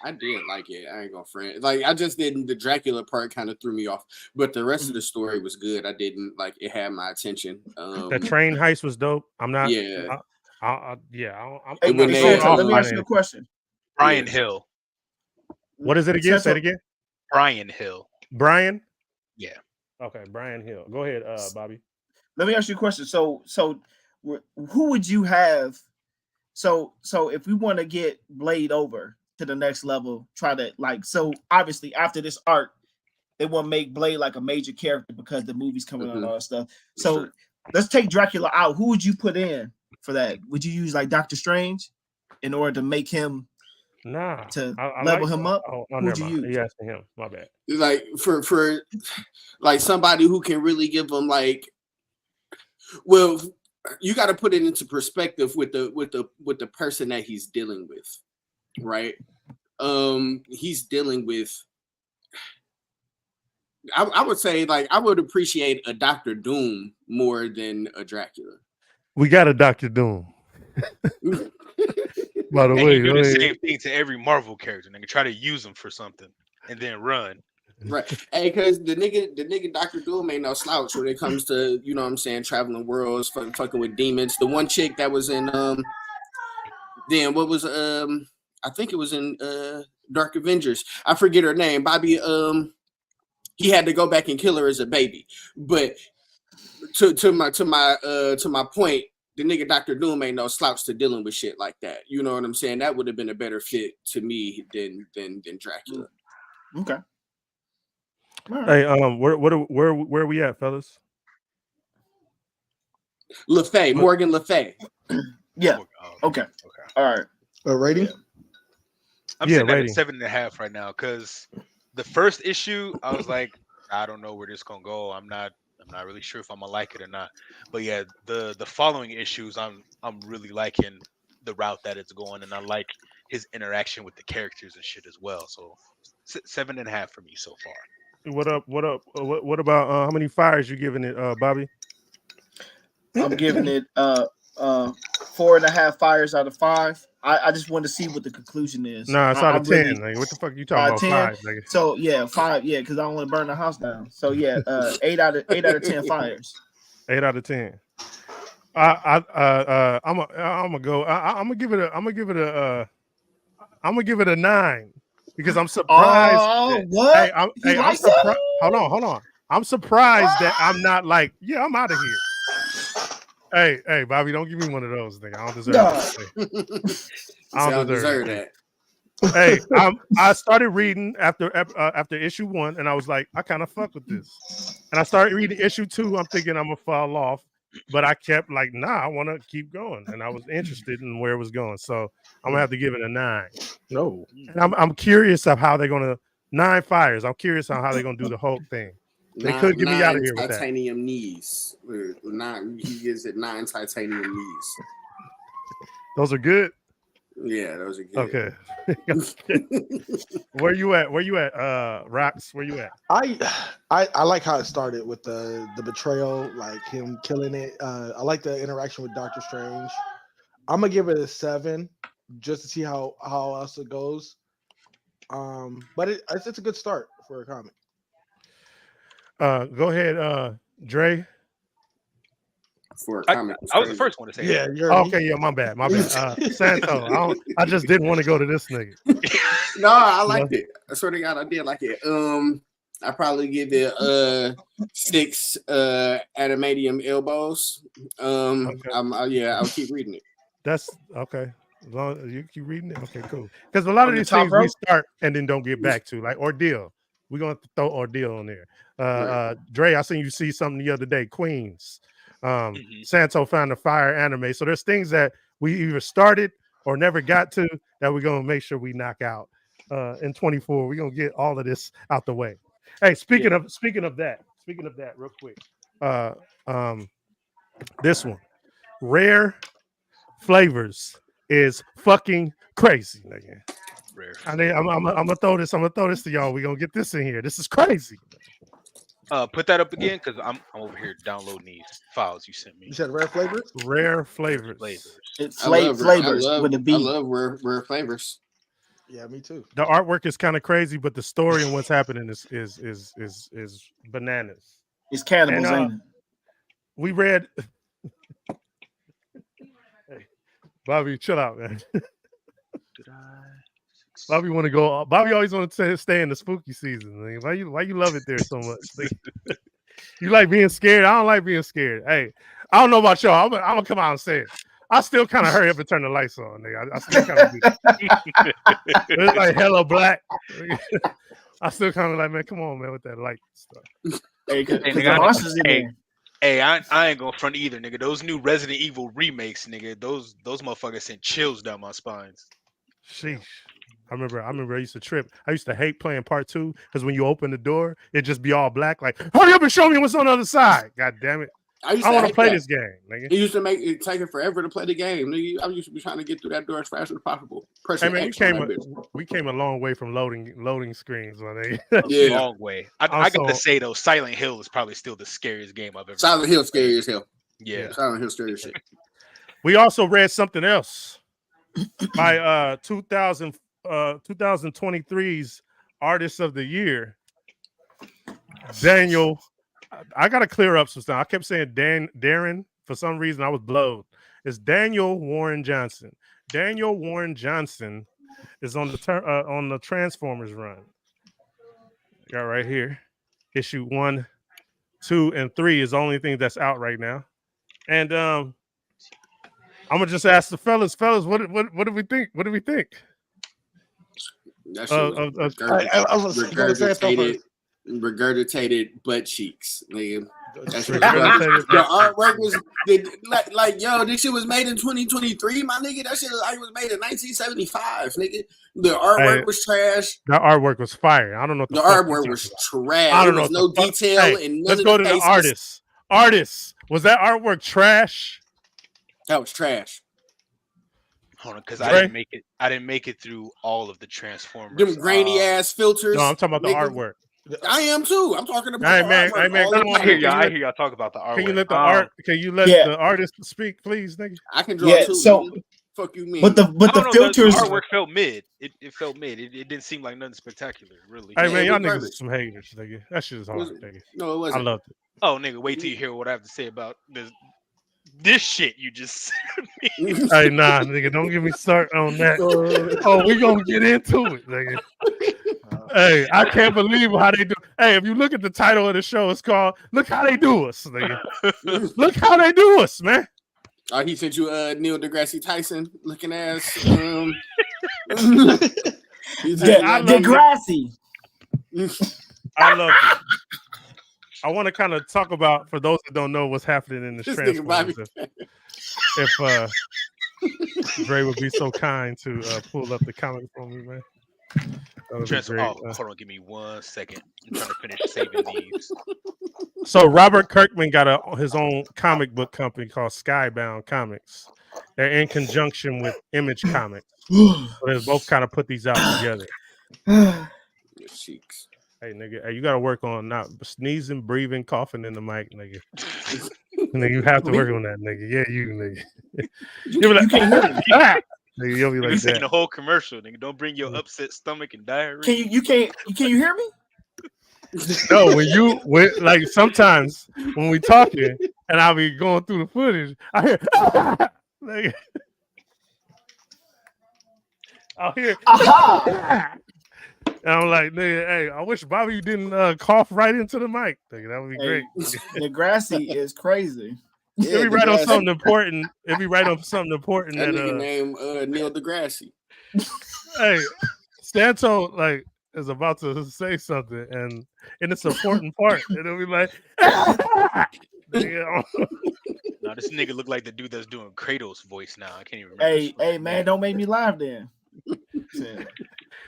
I did like it. I ain't gonna front. Like, I just didn't. The Dracula part kind of threw me off, but the rest of the story was good. I didn't like it. Had my attention. The train heist was dope. I'm not. Yeah. Let me ask you a question. Brian Hill. What is it again? Say it again. Brian Hill. Brian? Yeah. Okay, Brian Hill. Go ahead, Bobby. Let me ask you a question. So who would you have? So if we want to get Blade over to the next level, try to obviously after this arc, they want to make Blade like a major character because the movie's coming out and all that stuff. So let's take Dracula out. Who would you put in for that? Would you use like Doctor Strange in order to make him I level him up? Oh, who would you use? You asking him? My bad. Like for like somebody who can really give them like, well, you got to put it into perspective with the person that he's dealing with, right? He's dealing with. I would say like I would appreciate a Doctor Doom more than a Dracula. We got a Doctor Doom. By the way, you do the same thing to every Marvel character. Nigga, try to use them for something and then run. Right. Hey, because the nigga Dr. Doom ain't no slouch when it comes to, you know what I'm saying, traveling worlds, fucking with demons. The one chick that was in then what was I think it was in Dark Avengers. I forget her name. Bobby he had to go back and kill her as a baby. But to my point, the nigga Dr. Doom ain't no slouch to dealing with shit like that. You know what I'm saying? That would have been a better fit to me than Dracula. Okay. Hey, where we at, fellas? Morgan Le Fay. Yeah. Okay. All right. A rating? I'm sitting at 7.5 right now because the first issue I was like, I don't know where this gonna go. I'm not really sure if I'm gonna like it or not. But yeah, the following issues, I'm really liking the route that it's going, and I like his interaction with the characters and shit as well. So 7.5 for me so far. What up? What about how many fires you giving it, Bobby? I'm giving it 4.5 fires out of 5. I just want to see what the conclusion is. Nah, it's out of 10. Like, what the fuck are you talking about? 10? 5, nigga. So yeah, 5. Yeah, because I don't want to burn the house down. So yeah, 8 out of 10 fires. 8 out of 10. I'm gonna give it a 9 because I'm surprised. What? Hey, I'm surprised. Hold on. I'm surprised that I'm not like, yeah, I'm out of here. Hey, Bobby, don't give me one of those, nigga. I don't deserve that. I don't deserve that. Hey, I started reading after issue 1, and I was like, I kind of fuck with this. And I started reading issue 2. I'm thinking I'm gonna fall off, but I kept like, nah, I want to keep going, and I was interested in where it was going. So I'm gonna have to give it a 9. No, and I'm curious of how they're gonna 9 fires. I'm curious on how they're gonna do the whole thing. They could get me out of here with that. Titanium knees. He gives it 9 titanium knees. Those are good. Yeah, those are good. Okay. Where you at? Rox, where you at? I like how it started with the betrayal, like him killing it. I like the interaction with Doctor Strange. I'm gonna give it a 7 just to see how else it goes. But it's a good start for a comic. Go ahead, Dre. For a comic, I was the first one to say. Yeah, okay. Yeah, my bad. Santo. I just didn't want to go to this nigga. No, I liked it. I swear to God, I did like it. I probably give it 6 adamantium elbows. Okay. I'll keep reading it. That's okay. As long as you keep reading it, okay, cool. Because a lot of these things we start and then don't get back to, like Ordeal. We're gonna have to throw Ordeal on there. Right. Dre, I seen you see something the other day. Queens. Santo found a fire anime. So there's things that we either started or never got to that we're gonna make sure we knock out in 24. We're gonna get all of this out the way. Hey, speaking of that, real quick. This one, Rare Flavors is fucking crazy, nigga. I'm gonna throw this to y'all. We're gonna get this in here. This is crazy. Put that up again because I'm over here downloading these files you sent me. You said Rare Flavors? Rare Flavors. It's flavors with a B. I love rare flavors. Yeah, me too. The artwork is kind of crazy, but the story and what's happening is bananas. It's cannibals, ain't it? We read. Hey, Bobby, chill out, man. Bobby want to go. Bobby always want to stay in the spooky season. Man. Why you love it there so much? Like, you like being scared? I don't like being scared. Hey, I don't know about y'all. I'm gonna come out and say it. I still kind of hurry up and turn the lights on, nigga. I still kind of do. It's like hello black. I still kind of like, man, come on, man, with that light stuff. Hey, Hey, I ain't gonna front either, nigga. Those new Resident Evil remakes, nigga, those motherfuckers sent chills down my spines. Sheesh. I remember I used to trip. I used to hate playing part 2 because when you open the door, it just be all black. Like, hurry up and show me what's on the other side. God damn it. I want to play this game, nigga. It used to make it take it forever to play the game. Nigga, I used to be trying to get through that door as fast as possible. Hey man, we came a long way from loading screens, my nigga. Yeah, long way. I got to say though, Silent Hill is probably still the scariest game I've ever. Silent Hill scary as hell. Yeah, Silent Hill scary as shit. We also read something else by 2023's Artist of the Year, Daniel. I gotta clear up some stuff. I kept saying Darren for some reason. I was blowed. It's Daniel Warren Johnson. Daniel Warren Johnson is on the Transformers run. Got right here. Issue 1, 2, and 3 is the only thing that's out right now. And I'm gonna just ask the fellas, what do we think? What do we think? Regurgitated butt cheeks, nigga. The artwork was like yo, this shit was made in 2023, my nigga. That shit like was made in 1975, nigga. The artwork was trash. The artwork was fire. I don't know. The artwork was trash. I don't know. No detail and none let's go to the artists. Artists, was that artwork trash? That was trash. Hold on, because I didn't make it through all of the Transformers. Them grainy ass filters. No, I'm talking about the artwork. I am too. I'm talking about. Hey man, I hear y'all talk about the artwork. Can you let the Can you let the artist speak, please, nigga? I can draw too. So, fuck you, mean? But the filters. The artwork felt mid. It felt mid. It didn't seem like nothing spectacular, really. Hey man, y'all niggas are some haters, nigga. That shit is hard, nigga. No, it wasn't. I loved it. Oh, nigga, wait till you hear what I have to say about this shit you just said. Hey, nah, nigga, don't get me started on that. Oh, we gonna get into it, nigga. Hey, I can't believe how they do. Hey, if you look at the title of the show, it's called "Look How They Do Us," nigga. Look how they do us, man. He sent you Neil deGrasse Tyson looking ass. Degrassi. I love it. I want to kind of talk about, for those that don't know what's happening in this Transformers. If Dre would be so kind to pull up the comic for me, man. Hold on, give me 1 second. I'm trying to finish saving these. So Robert Kirkman got his own comic book company called Skybound Comics. They're in conjunction with Image Comics. So they both kind of put these out together. Cheeks. Hey, nigga, you got to work on not sneezing, breathing, coughing in the mic, nigga. Nigga, you have to work on that, nigga. Yeah, you, nigga. You'll be like, nigga, you'll be like You're that. the whole commercial, nigga. Don't bring your upset stomach and diarrhea. Can you hear me? No, like sometimes when we talking and I'll be going through the footage, I hear, nigga. I'll hear. And I'm like, nigga, hey, I wish Bobby didn't cough right into the mic. Nigga, that would be great. Degrassi is crazy. If we write on something important, that nigga named Neil deGrasse. Hey, Santo like is about to say something, and it's an important part, and it'll be like, Nah, this nigga look like the dude that's doing Kratos' voice now. I can't even remember. Hey, man, don't make me laugh then.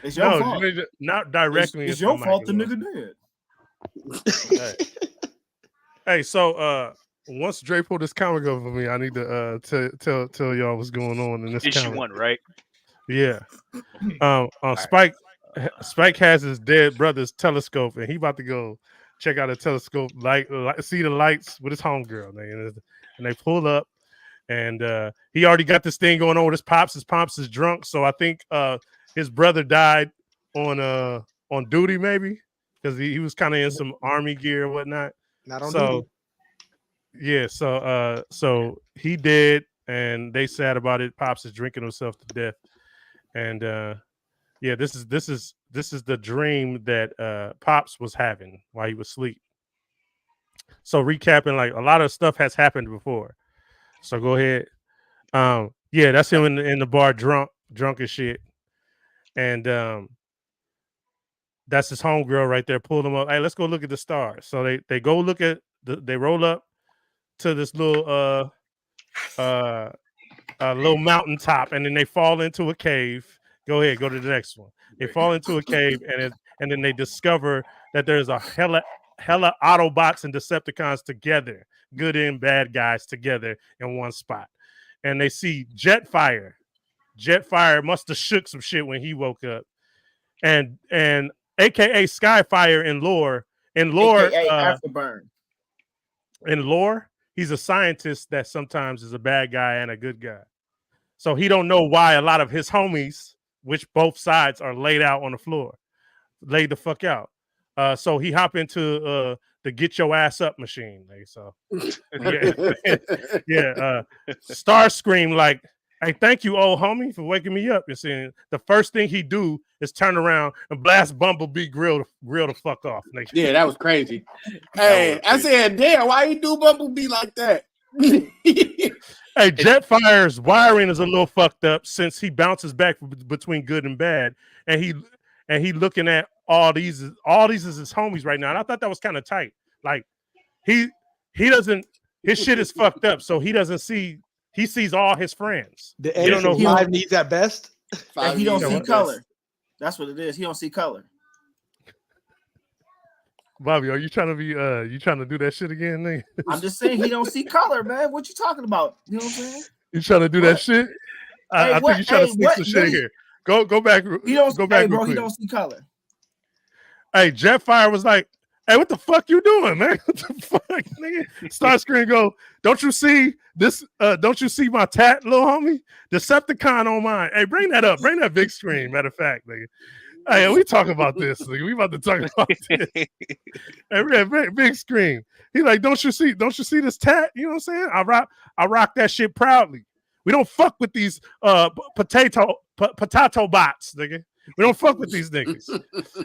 It's your fault. Not directly. It's your fault the nigga did. Hey, so once Dre pulled this comic up for me, I need to tell y'all what's going on in this issue comic. 1, right? Yeah. Spike has his dead brother's telescope, and he about to go check out the telescope, see the lights with his homegirl, and they pull up, and he already got this thing going on with his pops. His pops is drunk, so I think his brother died on duty, maybe, because he was kind of in some army gear and whatnot. Not on duty. Yeah, so he did, and they sad about it. Pops is drinking himself to death, and yeah, this is the dream that Pops was having while he was asleep. So recapping, like a lot of stuff has happened before. So go ahead. Yeah, that's him in the bar, drunk as shit, and that's his homegirl right there. Pulled him up. Hey, let's go look at the stars. So they go look at they roll up to this little little mountaintop, and then they fall into a cave. Go ahead, go to the next one. They fall into a cave, and then they discover that there's a hella Autobots and Decepticons together, good and bad guys together in one spot. And they see Jetfire. Jetfire must have shook some shit when he woke up. And AKA Skyfire in lore. AKA Afterburn. In lore, he's a scientist that sometimes is a bad guy and a good guy. So he don't know why a lot of his homies, which both sides are laid out on the floor, laid the fuck out. So he hop into the get your ass up machine. Like, so yeah. Starscream like, hey, thank you, old homie, for waking me up. You're seeing the first thing he do is turn around and blast Bumblebee grill the fuck off. Like, yeah, that was crazy. Hey, I said, damn, why he do Bumblebee like that? Hey, Jetfire's wiring is a little fucked up since he bounces back between good and bad, and he looking at all these is his homies right now, and I thought that was kind of tight. Like he doesn't, his shit is fucked up, so he doesn't see. He sees all his friends. The edit of 5 needs at best. And he don't see color. That's what it is. He don't see color. Bobby, are you trying to be you trying to do that shit again, nigga? I'm just saying he don't see color, man. What you talking about? You know what I'm saying? You trying to do that shit? I think you trying to sneak some shit here. Go back. He don't go back, bro. He don't see color. Hey, Jetfire was like, "Hey, what the fuck you doing, man? What the fuck, nigga?" Starscream go, "Don't you see this? Don't you see my tat, little homie? Decepticon on mine. Hey, bring that up. Bring that big screen. Matter of fact, nigga. Hey, we talk about this. Nigga. We about to talk about this. Hey, big screen. He like, don't you see this tat? You know what I'm saying? I rock that shit proudly. We don't fuck with these potato bots, nigga. We don't fuck with these niggas.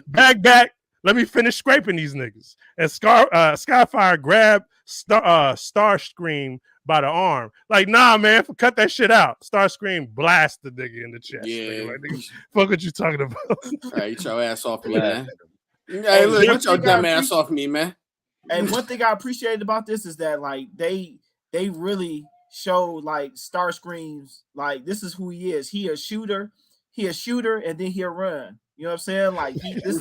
Back. Let me finish scraping these niggas." And Skyfire grabbed Starscream by the arm. Like, nah, man, cut that shit out. Starscream blast the nigga in the chest. Yeah. Nigga. Like, nigga, fuck what you talking about? Hey, get your ass off me, man. Hey, look, get your dumb ass off me, man. And one thing I appreciated about this is that, like, they really showed, like, Starscream's, like, this is who he is. He a shooter, and then he'll run. You know what I'm saying? Like,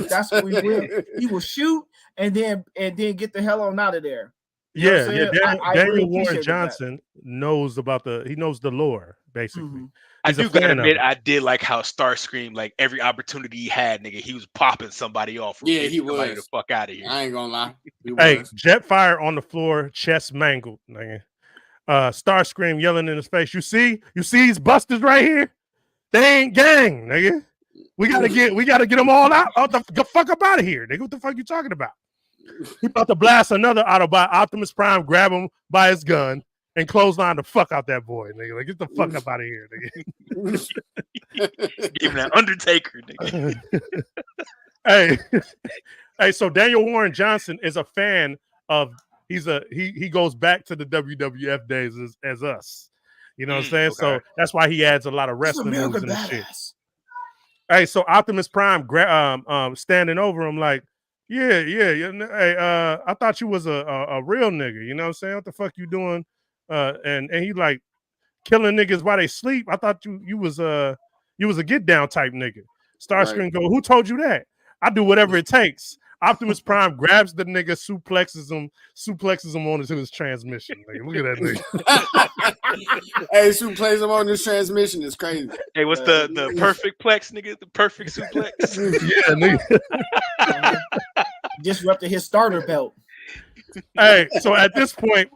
that's what he will. He will shoot and then get the hell on out of there. You yeah. Daniel Warren Johnson knows the lore, basically. Mm-hmm. I do gotta admit, I did like how Starscream, like every opportunity he had, nigga, he was popping somebody off. Yeah, he was. The fuck out of here. I ain't gonna lie. Hey, Jetfire on the floor, chest mangled, nigga. Starscream yelling in his face. You see these busters right here? They ain't gang, nigga. We gotta get them all out. The fuck up out of here, nigga. What the fuck you talking about? He about to blast another Autobot. Optimus Prime grab him by his gun and clothesline the fuck out that boy, nigga. Like, get the fuck up out of here, nigga. Give him that Undertaker, nigga. Hey, so Daniel Warren Johnson is a fan of. He goes back to the WWF days as us. You know what I'm saying? Okay. So that's why he adds a lot of wrestling moves in the shit. Hey, so Optimus Prime standing over him like, yeah. Hey, I thought you was a real nigga. You know what I'm saying? What the fuck you doing? And he like killing niggas while they sleep. I thought you was a get down type nigga. Starscream go, who told you that? I do whatever it takes. Optimus Prime grabs the nigga, suplexes him onto his transmission. Nigga. Look at that nigga. Hey, suplex him on his transmission is crazy. Hey, what's the perfect plex, nigga? The perfect suplex. Yeah, nigga. Disrupted his starter belt. Hey, so at this point,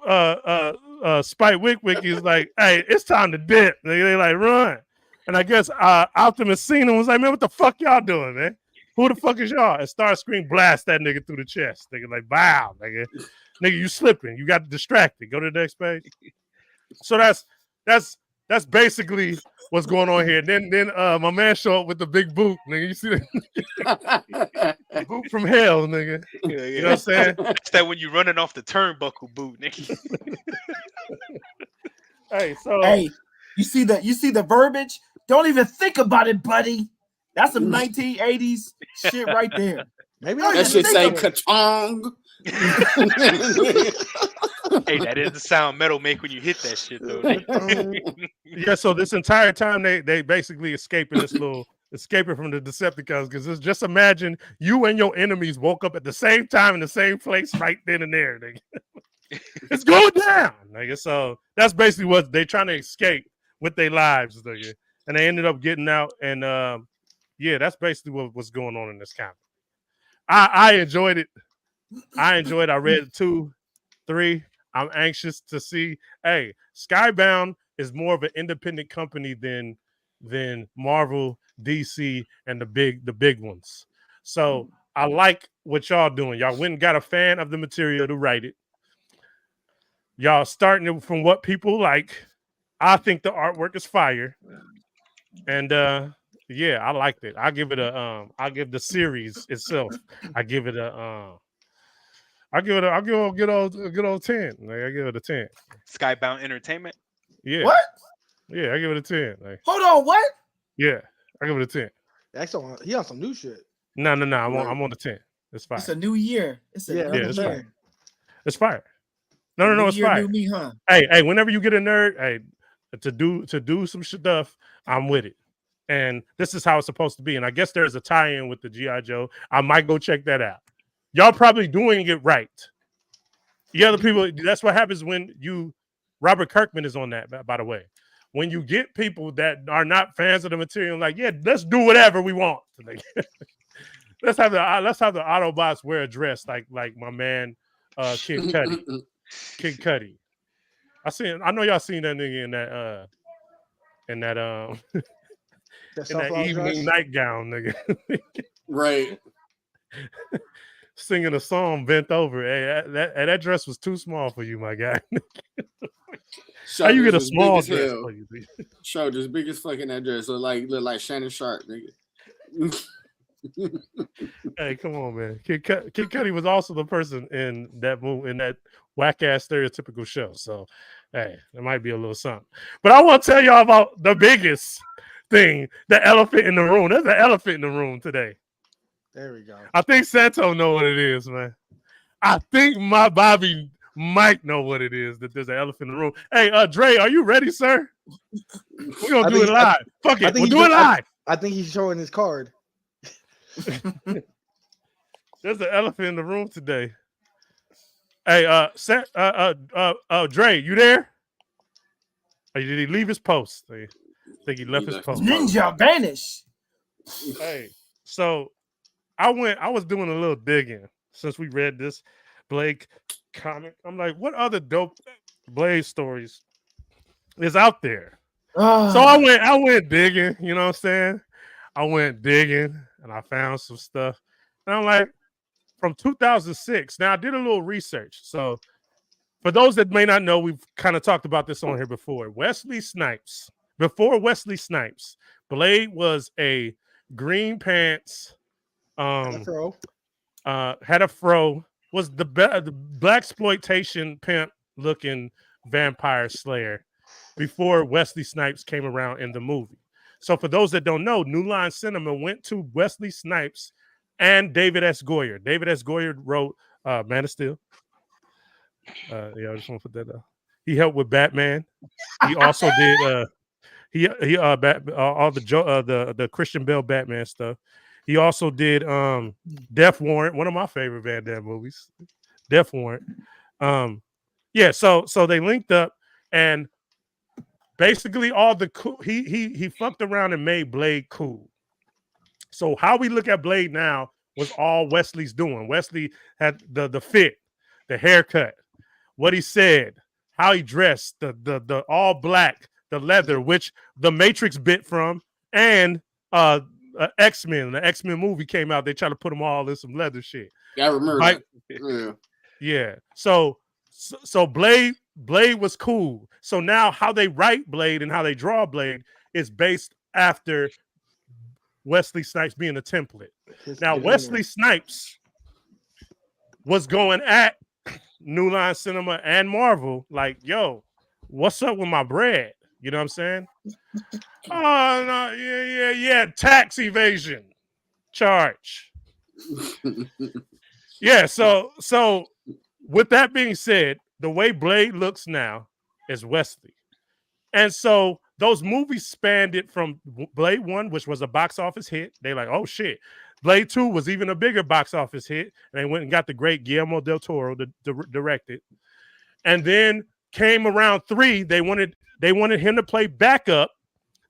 Spike Wick is like, hey, it's time to dip. They like run. And I guess Optimus seen him and was like, man, what the fuck y'all doing, man? Who the fuck is y'all? And Starscream blast that nigga through the chest. Nigga like, wow, nigga, you slipping. You got distracted. Go to the next page. So that's basically what's going on here. Then my man show up with the big boot, nigga. You see the boot from hell, nigga. Yeah. You know what I'm saying? It's that when you're running off the turnbuckle boot, nigga. Hey, you see the verbiage? Don't even think about it, buddy. That's some 1980s shit right there. Maybe that shit say Katong. Hey, that is the sound metal make when you hit that shit, though. Yeah, so this entire time they basically escaping from the Decepticons, because just imagine you and your enemies woke up at the same time in the same place right then and there. It's going down. So that's basically what they're trying to escape with their lives, and they ended up getting out. And yeah, that's basically what's going on in this comic. I enjoyed it. I read 2, 3. I'm anxious to see. Hey, Skybound is more of an independent company than Marvel, DC, and the big ones. So I like what y'all doing. Y'all went and got a fan of the material to write it. Y'all starting it from what people like. I think the artwork is fire. And yeah, I liked it. I give it a I give the series itself. I'll give it a good old 10. I give it a 10. Skybound Entertainment. Yeah. What? Yeah, I give it a 10. Hold on, what? Yeah, I give it a 10. He on some new shit. No. I'm on the 10. It's fire. It's a new year. It's a new it's year. fire. It's fire. No, it's year, fire. New me, huh? Hey, whenever you get a nerd, hey, to do some stuff, I'm with it. And this is how it's supposed to be. And I guess there's a tie-in with the G.I. Joe. I might go check that out. Y'all probably doing it right. The other people, that's what happens when Robert Kirkman is on that, by the way. When you get people that are not fans of the material, like, yeah, let's do whatever we want. Let's have the Autobots wear a dress like my man Kid Cudi. Kid Cudi. I know y'all seen that nigga in that evening nightgown, nigga. Right. Singing a song bent over. Hey, that dress was too small for you, my guy. How you get a small dress for you? Shoulders big as fucking that dress. Look like Shannon Sharp, nigga. Hey, come on, man. Kid Cudi was also the person in that movie, in that whack ass stereotypical show. So, hey, there might be a little something. But I want to tell y'all about the biggest thing, the elephant in the room. There's an elephant in the room today. There we go. I think Santo know what it is, man. I think my Bobby might know what it is, that there's an elephant in the room. Hey, Dre, are you ready, sir? We're going to do it live. Fuck it. We'll do it live. I think he's showing his card. There's an elephant in the room today. Hey, Dre, you there? Or did he leave his post? I think he left his post. Ninja vanish. Hey, so I was doing a little digging since we read this Blade comic. I'm like, what other dope Blade stories is out there? So I went digging, you know what I'm saying? I went digging and I found some stuff. And I'm like, from 2006. Now I did a little research. So for those that may not know, we've kind of talked about this on here before. Wesley Snipes. Before Wesley Snipes, Blade was a green pants, had a fro, was the blaxploitation pimp looking vampire slayer before Wesley Snipes came around in the movie. So for those that don't know, New Line Cinema went to Wesley Snipes and David S. Goyer. David S. Goyer wrote Man of Steel. I just want to put that out. He helped with Batman. He also did all the Christian Bale Batman stuff. He also did Death Warrant, one of my favorite Van Damme movies. Death Warrant. So they linked up, and basically all the cool, he fucked around and made Blade cool. So how we look at Blade now was all Wesley's doing. Wesley had the fit, the haircut, what he said, how he dressed, the all black, the leather, which the Matrix bit from, and X-Men. The X-Men movie came out. They tried to put them all in some leather shit. Yeah, I remember that. Yeah. So Blade was cool. So now how they write Blade and how they draw Blade is based after Wesley Snipes being a template. Now Wesley Snipes was going at New Line Cinema and Marvel like, yo, what's up with my bread? You know what I'm saying? Oh, no, yeah. Tax evasion charge. Yeah, so with that being said, the way Blade looks now is Wesley. And so those movies spanned it from Blade 1, which was a box office hit. They like, oh shit. Blade 2 was even a bigger box office hit. And they went and got the great Guillermo del Toro to direct it. And then came around 3, they wanted him to play backup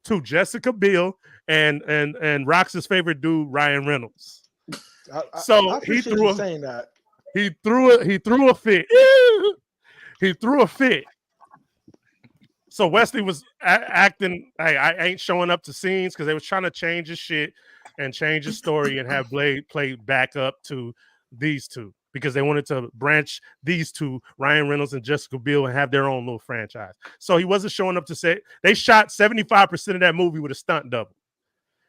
to Jessica Biel and Rox's favorite dude, Ryan Reynolds. I appreciate you saying that. He threw a fit. He threw a fit. So Wesley was acting. I ain't showing up to scenes because they was trying to change his shit and change his story and have Blade play back up to these two because they wanted to branch these two, Ryan Reynolds and Jessica Biel, and have their own little franchise. So he wasn't showing up to say. They shot 75% of that movie with a stunt double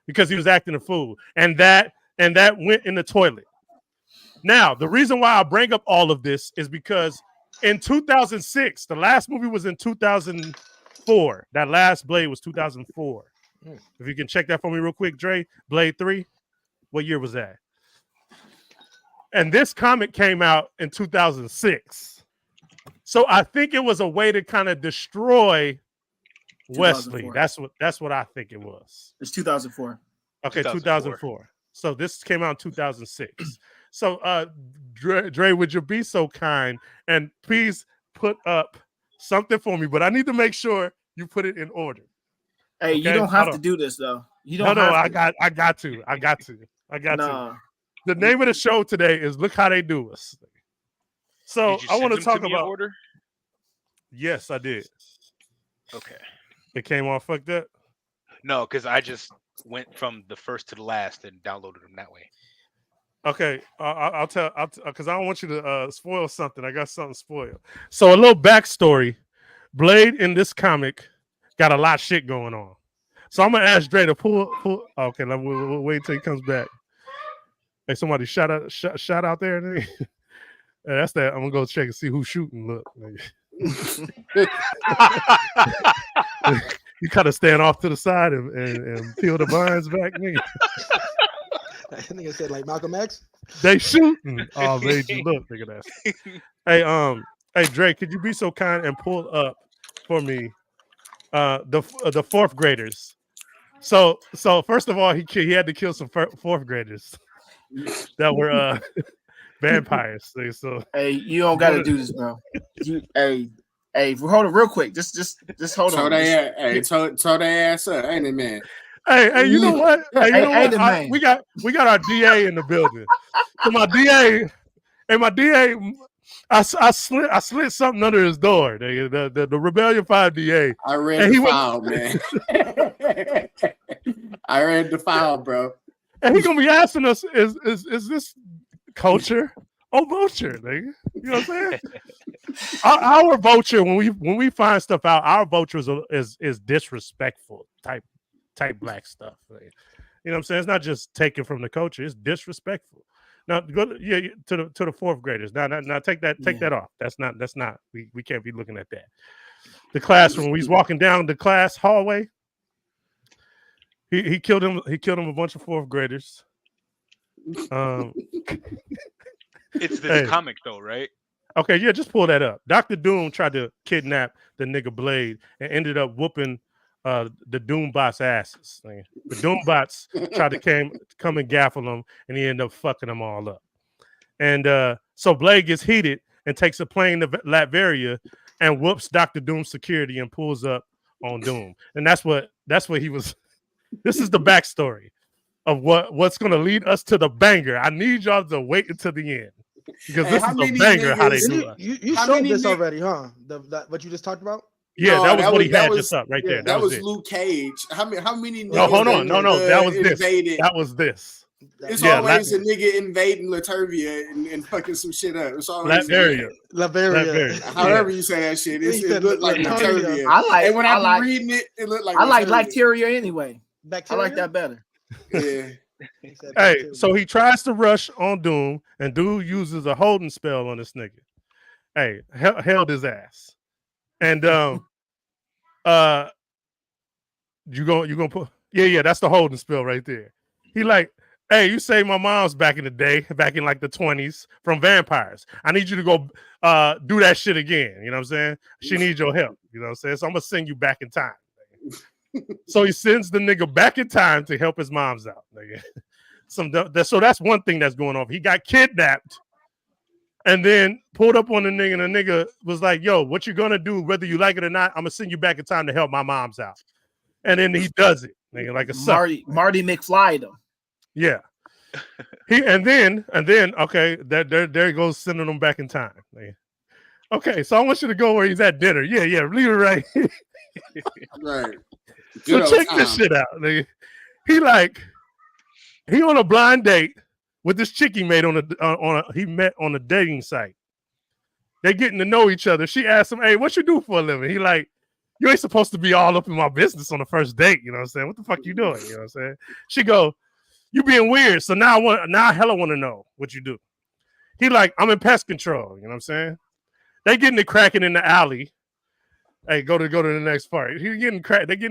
because he was acting a fool, and that went in the toilet. Now, the reason why I bring up all of this is because in 2006, the last movie was in 2004. That last Blade was 2004. If you can check that for me real quick, Dre. Blade 3, what year was that? And this comic came out in 2006. So I think it was a way to kind of destroy Wesley. That's what I think it was. It's 2004. Okay, 2004. So this came out in 2006. So, Dre, would you be so kind and please put up something for me? But I need to make sure you put it in order. Hey, okay? You don't have to do this though. You don't. No, I got to. The name of the show today is "Look How They Do Us." So I want to talk about. Order? Yes, I did. Okay. It came all fucked up. No, because I just went from the first to the last and downloaded them that way. Okay, I'll tell because I don't want you to spoil something. I got something spoiled. So a little backstory: Blade in this comic got a lot of shit going on. So I'm gonna ask Dre to pull. Okay, we'll wait till he comes back. Hey, somebody shout out there. Hey, that's that. I'm gonna go check and see who's shooting. Look, you kind of stand off to the side and peel the blinds back, nigga. I think it said like Malcolm X. They shooting. Oh, made you look, nigga. Hey, Dre, could you be so kind and pull up for me the fourth graders? So first of all, he had to kill some fourth graders that were vampires. So hey, you don't got to do this, bro. Hey, hold on real quick. Just hold on. Told their ass up, ain't it, man? Hey, you know what? Hey, we got our DA in the building. So my DA, I slid something under his door. The Rebellion 5 DA. I read the file, man. I read the file, bro. And he's gonna be asking us, is this culture or vulture, nigga? You know what I'm saying? our vulture, when we find stuff out, our vulture is disrespectful type black stuff. You know what I'm saying? It's not just taken from the culture; it's disrespectful. Now go to the fourth graders. Now take that off. That's not. We can't be looking at that. The classroom. When he's walking down the class hallway, he killed him. He killed him a bunch of fourth graders. It's the comic though, right? Okay, yeah, just pull that up. Dr. Doom tried to kidnap the nigga Blade and ended up whooping the Doombots' asses. The Doombots tried to come and gaffle him, and he ended up fucking them all up. And so Blade gets heated and takes a plane to Latveria and whoops Dr. Doom's security and pulls up on Doom. And that's what he was. This is the backstory of what's going to lead us to the banger. I need y'all to wait until the end. Because this is a banger how they do it. You showed this already, huh? What you just talked about? Yeah, that was what he had just up right there. That was Luke Cage. How many niggas? No, hold on. No, that was invaded? This. That was this. It's always a nigga invading Latveria and fucking some shit up. It's always Latveria. However you say that shit. It looked like Latveria. And when I was reading it looked like I like Lacteria anyway. Bacteria? I like that better. Yeah. Hey, so he tries to rush on Doom, and Doom uses a holding spell on this nigga. Hey, held his ass, and you gonna put that's the holding spell right there. He like hey, you saved my mom's back in the day, back in like the 20s from vampires. I need you to go do that shit again. You know what I'm saying? She needs your help. You know what I'm saying? So I'm gonna send you back in time. So he sends the nigga back in time to help his moms out. Nigga. So that's one thing that's going on. He got kidnapped and then pulled up on the nigga, and the nigga was like, yo, what you gonna do, whether you like it or not, I'm gonna send you back in time to help my moms out. And then he does it, nigga, like a sucker. Marty McFly them. Yeah. And then okay, there he goes sending them back in time. Nigga. Okay, so I want you to go where he's at dinner. Yeah, leave it right. Right. So check this shit out, nigga. He on a blind date with this chick he made he met on a dating site. They getting to know each other. She asked him, "Hey, what you do for a living?" He like, "You ain't supposed to be all up in my business on the first date." You know what I'm saying? What the fuck you doing? You know what I'm saying? She go, "You being weird." So now I hella want to know what you do. He like, "I'm in pest control." You know what I'm saying? They getting it cracking in the alley. Hey, go to the next part. They getting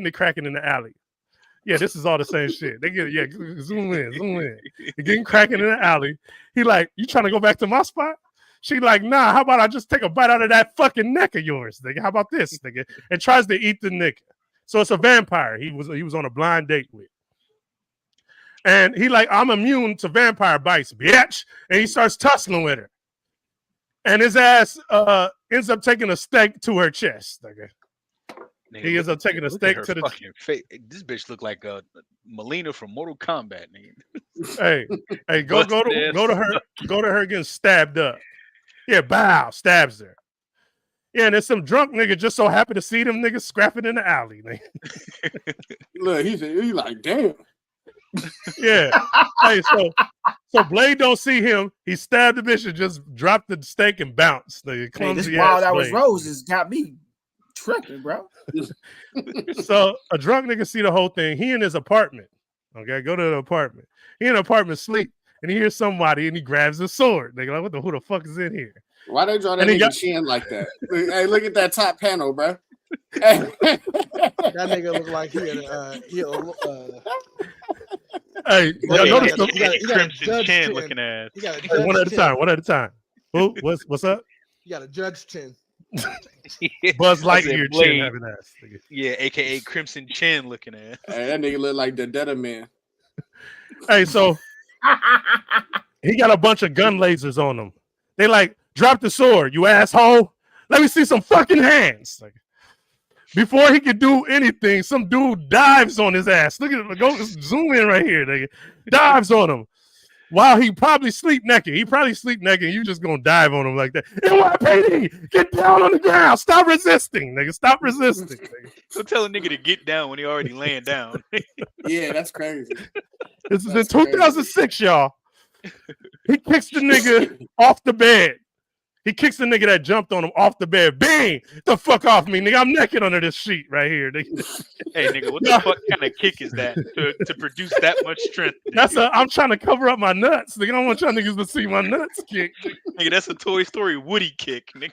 it cracking in the alley. Yeah, this is all the same shit. They get zoom in. They getting cracking in the alley. He like, "You trying to go back to my spot?" She like, "Nah, how about I just take a bite out of that fucking neck of yours, nigga? How about this, nigga?" And tries to eat the nigga. So it's a vampire he was on a blind date with. And he like, "I'm immune to vampire bites, bitch." And he starts tussling with her. And his ass ends up taking a stake to her chest, nigga. He ends up taking a stake to the fucking face. This bitch look like Melina from Mortal Kombat, nigga. Hey, go to her getting stabbed up. Yeah, bow, stabs her. Yeah, and there's some drunk nigga just so happy to see them niggas scrapping in the alley, nigga. Look, he's like, damn. Yeah. Hey, so Blade don't see him. He stabbed the bitch and just dropped the stake and bounced. Nigga, this Wild Hours Roses got me tripping, bro. So a drunk nigga see the whole thing. He in his apartment. Okay, go to the apartment. He in the apartment sleep, and he hears somebody, and he grabs a sword. Nigga, like, who the fuck is in here? Why they draw that nigga chin like that? Hey, look at that top panel, bro. That nigga look like he Hey, notice the crimson chin looking ass. One at a time. Who? What's up? You got a judge chin. Buzz Lightyear chin having ass. Nigga. Yeah, aka Crimson Chin looking ass. Hey, that nigga look like the Dead Man. Hey, so he got a bunch of gun lasers on him. They like, "Drop the sword, you asshole. Let me see some fucking hands." Like, before he could do anything, some dude dives on his ass. Look at it. Go zoom in right here, nigga. Dives on him. While he probably sleep naked. He probably sleep naked. You just gonna dive on him like that. NYPD, get down on the ground. Stop resisting, nigga. Stop resisting. Nigga. So tell a nigga to get down when he already laying down. Yeah, that's crazy. This is in 2006, y'all. He kicks the nigga off the bed. He kicks the nigga that jumped on him off the bed. Bang! The fuck off me, nigga. I'm naked under this sheet right here, nigga. Hey, nigga, what the fuck kind of kick is that to produce that much strength? Nigga? I'm trying to cover up my nuts. Nigga, I don't want y'all niggas to see my nuts kick. Nigga, that's a Toy Story Woody kick, nigga.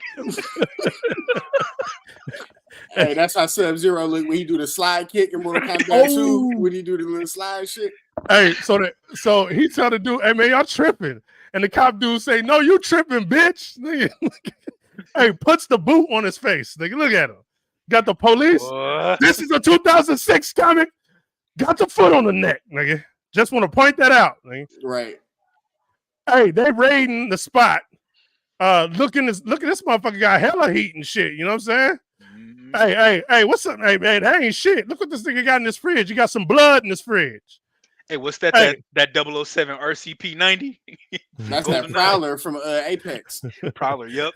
Hey, that's how Sub-Zero look when he do the slide kick in Mortal Kombat 2. When he do the little slide shit. Hey, so he tell the dude, "Hey man, y'all tripping." And the cop dude say, "No, you tripping, bitch." Nigga. Hey, puts the boot on his face. Nigga, look at him. Got the police. What? This is a 2006 comic. Got the foot on the neck, nigga. Just want to point that out, nigga. Right. Hey, they raiding the spot. Look at this motherfucker got hella heat and shit. You know what I'm saying? Mm-hmm. Hey, what's up? Hey, man, that ain't shit. Look what this nigga got in his fridge. He got some blood in his fridge. Hey, what's that? Hey. That 007 RCP 90? That's that Prowler from Apex. Prowler, yep.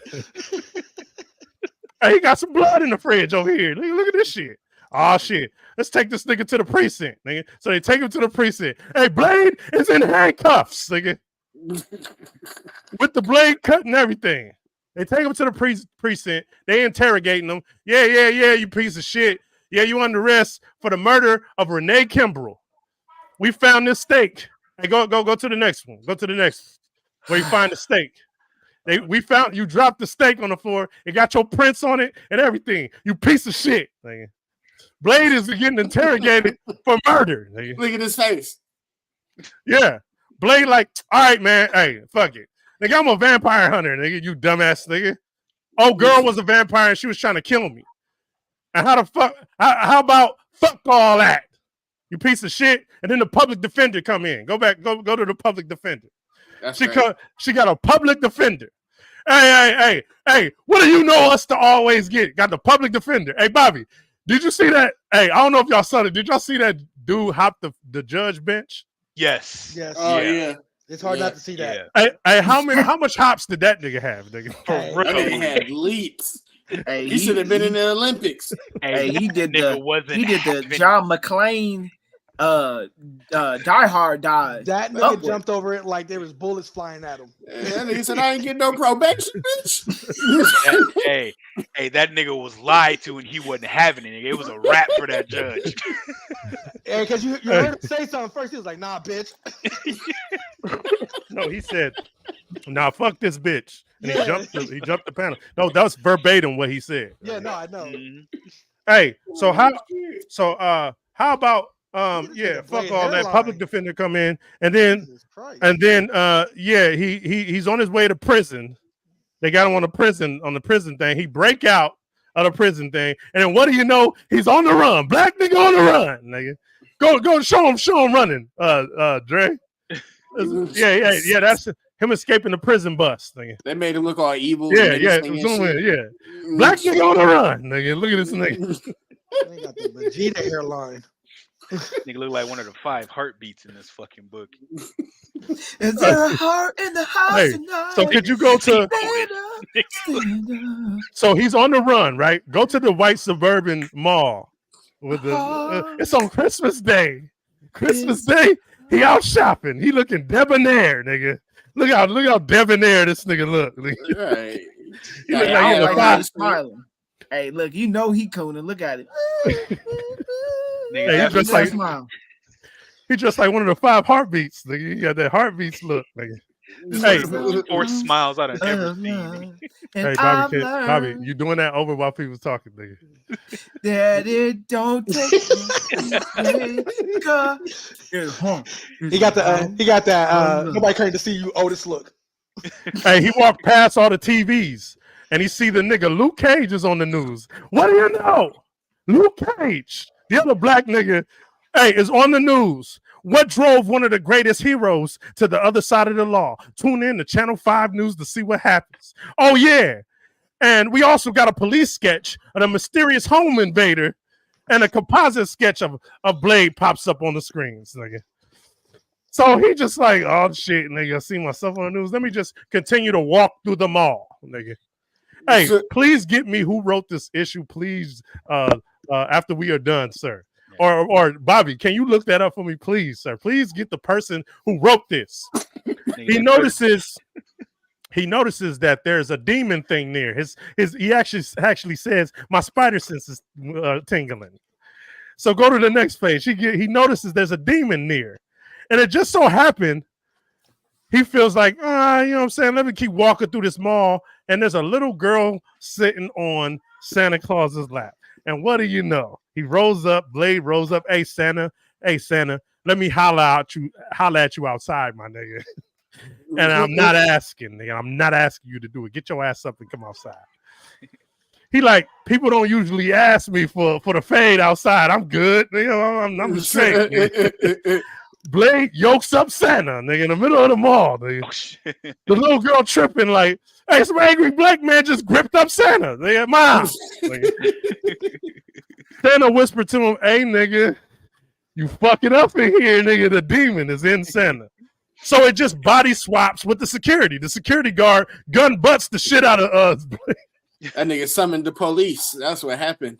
Hey, he got some blood in the fridge over here. Look at this shit. Oh shit. Let's take this nigga to the precinct, nigga. So they take him to the precinct. Hey, Blade is in handcuffs, nigga. With the blade cut and everything. They take him to the precinct. They interrogating him. Yeah, you piece of shit. Yeah, you under arrest for the murder of Renee Kimbrell. We found this stake. Hey, go to the next one. Go to the next one. Where you find the stake. We found you dropped the stake on the floor. It got your prints on it and everything. You piece of shit. Nigga. Blade is getting interrogated for murder. Nigga. Look at his face. Yeah. Blade like, all right, man. Hey, fuck it. Nigga, I'm a vampire hunter, nigga. You dumbass nigga. Oh, girl was a vampire and she was trying to kill me. And how the fuck? How about fuck all that? You piece of shit. And then the public defender come in. Go to the public defender. She got a public defender. Hey, what do you know us to always get? Got the public defender. Hey, Bobby, did you see that? Hey, I don't know if y'all saw it. Did y'all see that dude hop the judge bench? Yes. Oh yeah. It's hard not to see that. Hey, how much hops did that nigga have, nigga? That nigga had leaps. Hey, he should have been in the Olympics. Hey, he did the John McClane Die Hard dive. That nigga jumped over it like there was bullets flying at him. That nigga said, I ain't getting no probation, bitch. hey, that nigga was lied to and he wasn't having it. It was a rap for that judge. Yeah, because you heard him say something first. He was like, nah, bitch. No, he said, nah, fuck this bitch. And he jumped the panel. No, that was verbatim what he said. Yeah, no, I know. Mm-hmm. Hey, so how about fuck all that. Public defender come in and then he's on his way to prison. They got him on the prison thing. He break out of the prison thing, and then what do you know? He's on the run. Black nigga on the run, nigga. Go show him running. Dre. Yeah, that's him escaping the prison bus, nigga. They made him look all evil. Yeah. Black nigga on the run, nigga. Look at this nigga. They got the Vegeta hairline. Nigga look like one of the 5 heartbeats in this fucking book. Is there a heart in the house tonight? So could you go to? So he's on the run, right? Go to the white suburban mall with the. It's on Christmas Day. He out shopping. He looking debonair, nigga. Look how debonair this nigga look. Right. He look like he's smiling. Hey, look, you know he cooning. Look at it. Nigga, he just like one of the 5 heartbeats. Nigga, he got that heartbeats look, nigga. Hey, 4 smiles out of ever seen. Hey, Bobby, you doing that over while people's talking, nigga? Daddy, don't take me. He got that. Nobody came to see you, Otis. Look. Hey, he walked past all the TVs and he see the nigga Luke Cage is on the news. What do you know? Luke Cage, the other black nigga, is on the news. What drove one of the greatest heroes to the other side of the law? Tune in to Channel 5 News to see what happens. Oh, yeah. And we also got a police sketch of a mysterious home invader, and a composite sketch of Blade pops up on the screens, nigga. So he just like, oh, shit, nigga, I see myself on the news. Let me just continue to walk through the mall, nigga. Hey, please get me who wrote this issue, please, after we are done, sir. Or Bobby, can you look that up for me, please, sir? Please get the person who wrote this. He notices that there's a demon thing near he actually says my spider sense is tingling. So go to the next page. He notices there's a demon near, and it just so happened he feels like, you know what I'm saying? Let me keep walking through this mall, and there's a little girl sitting on Santa Claus's lap. And what do you know? Blade rolls up. Hey Santa, let me holler at you outside, my nigga. And I'm not asking, nigga. I'm not asking you to do it. Get your ass up and come outside. He like, people don't usually ask me for the fade outside. I'm good, nigga. I'm straight. Blade yokes up Santa, nigga, in the middle of the mall, nigga. Oh, the little girl tripping like, hey, some angry black man just gripped up Santa. Nigga, mom. Santa whispered to him, hey, nigga, you fucking up in here, nigga. The demon is in Santa. So it just body swaps with the security. The security guard gun butts the shit out of us. That nigga summoned the police. That's what happened.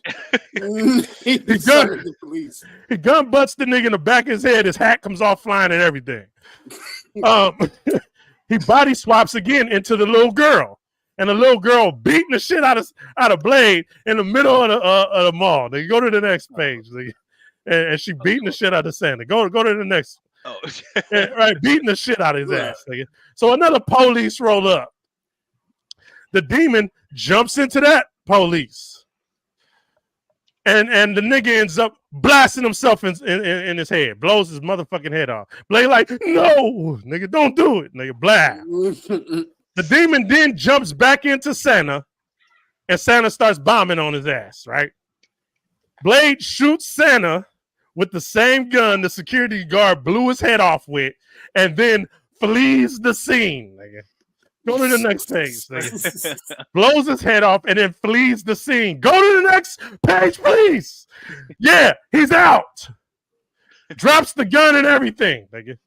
He summoned the police. He gun butts the nigga in the back of his head. His hat comes off flying and everything. He body swaps again into the little girl. And the little girl beating the shit out of Blade in the middle of the mall. They go to the next page. And she beating the shit out of Santa. Go to the next. Oh. Right, beating the shit out of his ass. Nigga. So another police roll up. The demon jumps into that police. And the nigga ends up blasting himself in his head, blows his motherfucking head off. Blade like, no, nigga, don't do it, nigga, blah. The demon then jumps back into Santa, and Santa starts bombing on his ass, right? Blade shoots Santa with the same gun the security guard blew his head off with, and then flees the scene, nigga. Go to the next page, nigga. Blows his head off and then flees the scene. Go to the next page, please. Yeah, he's out. Drops the gun and everything, nigga.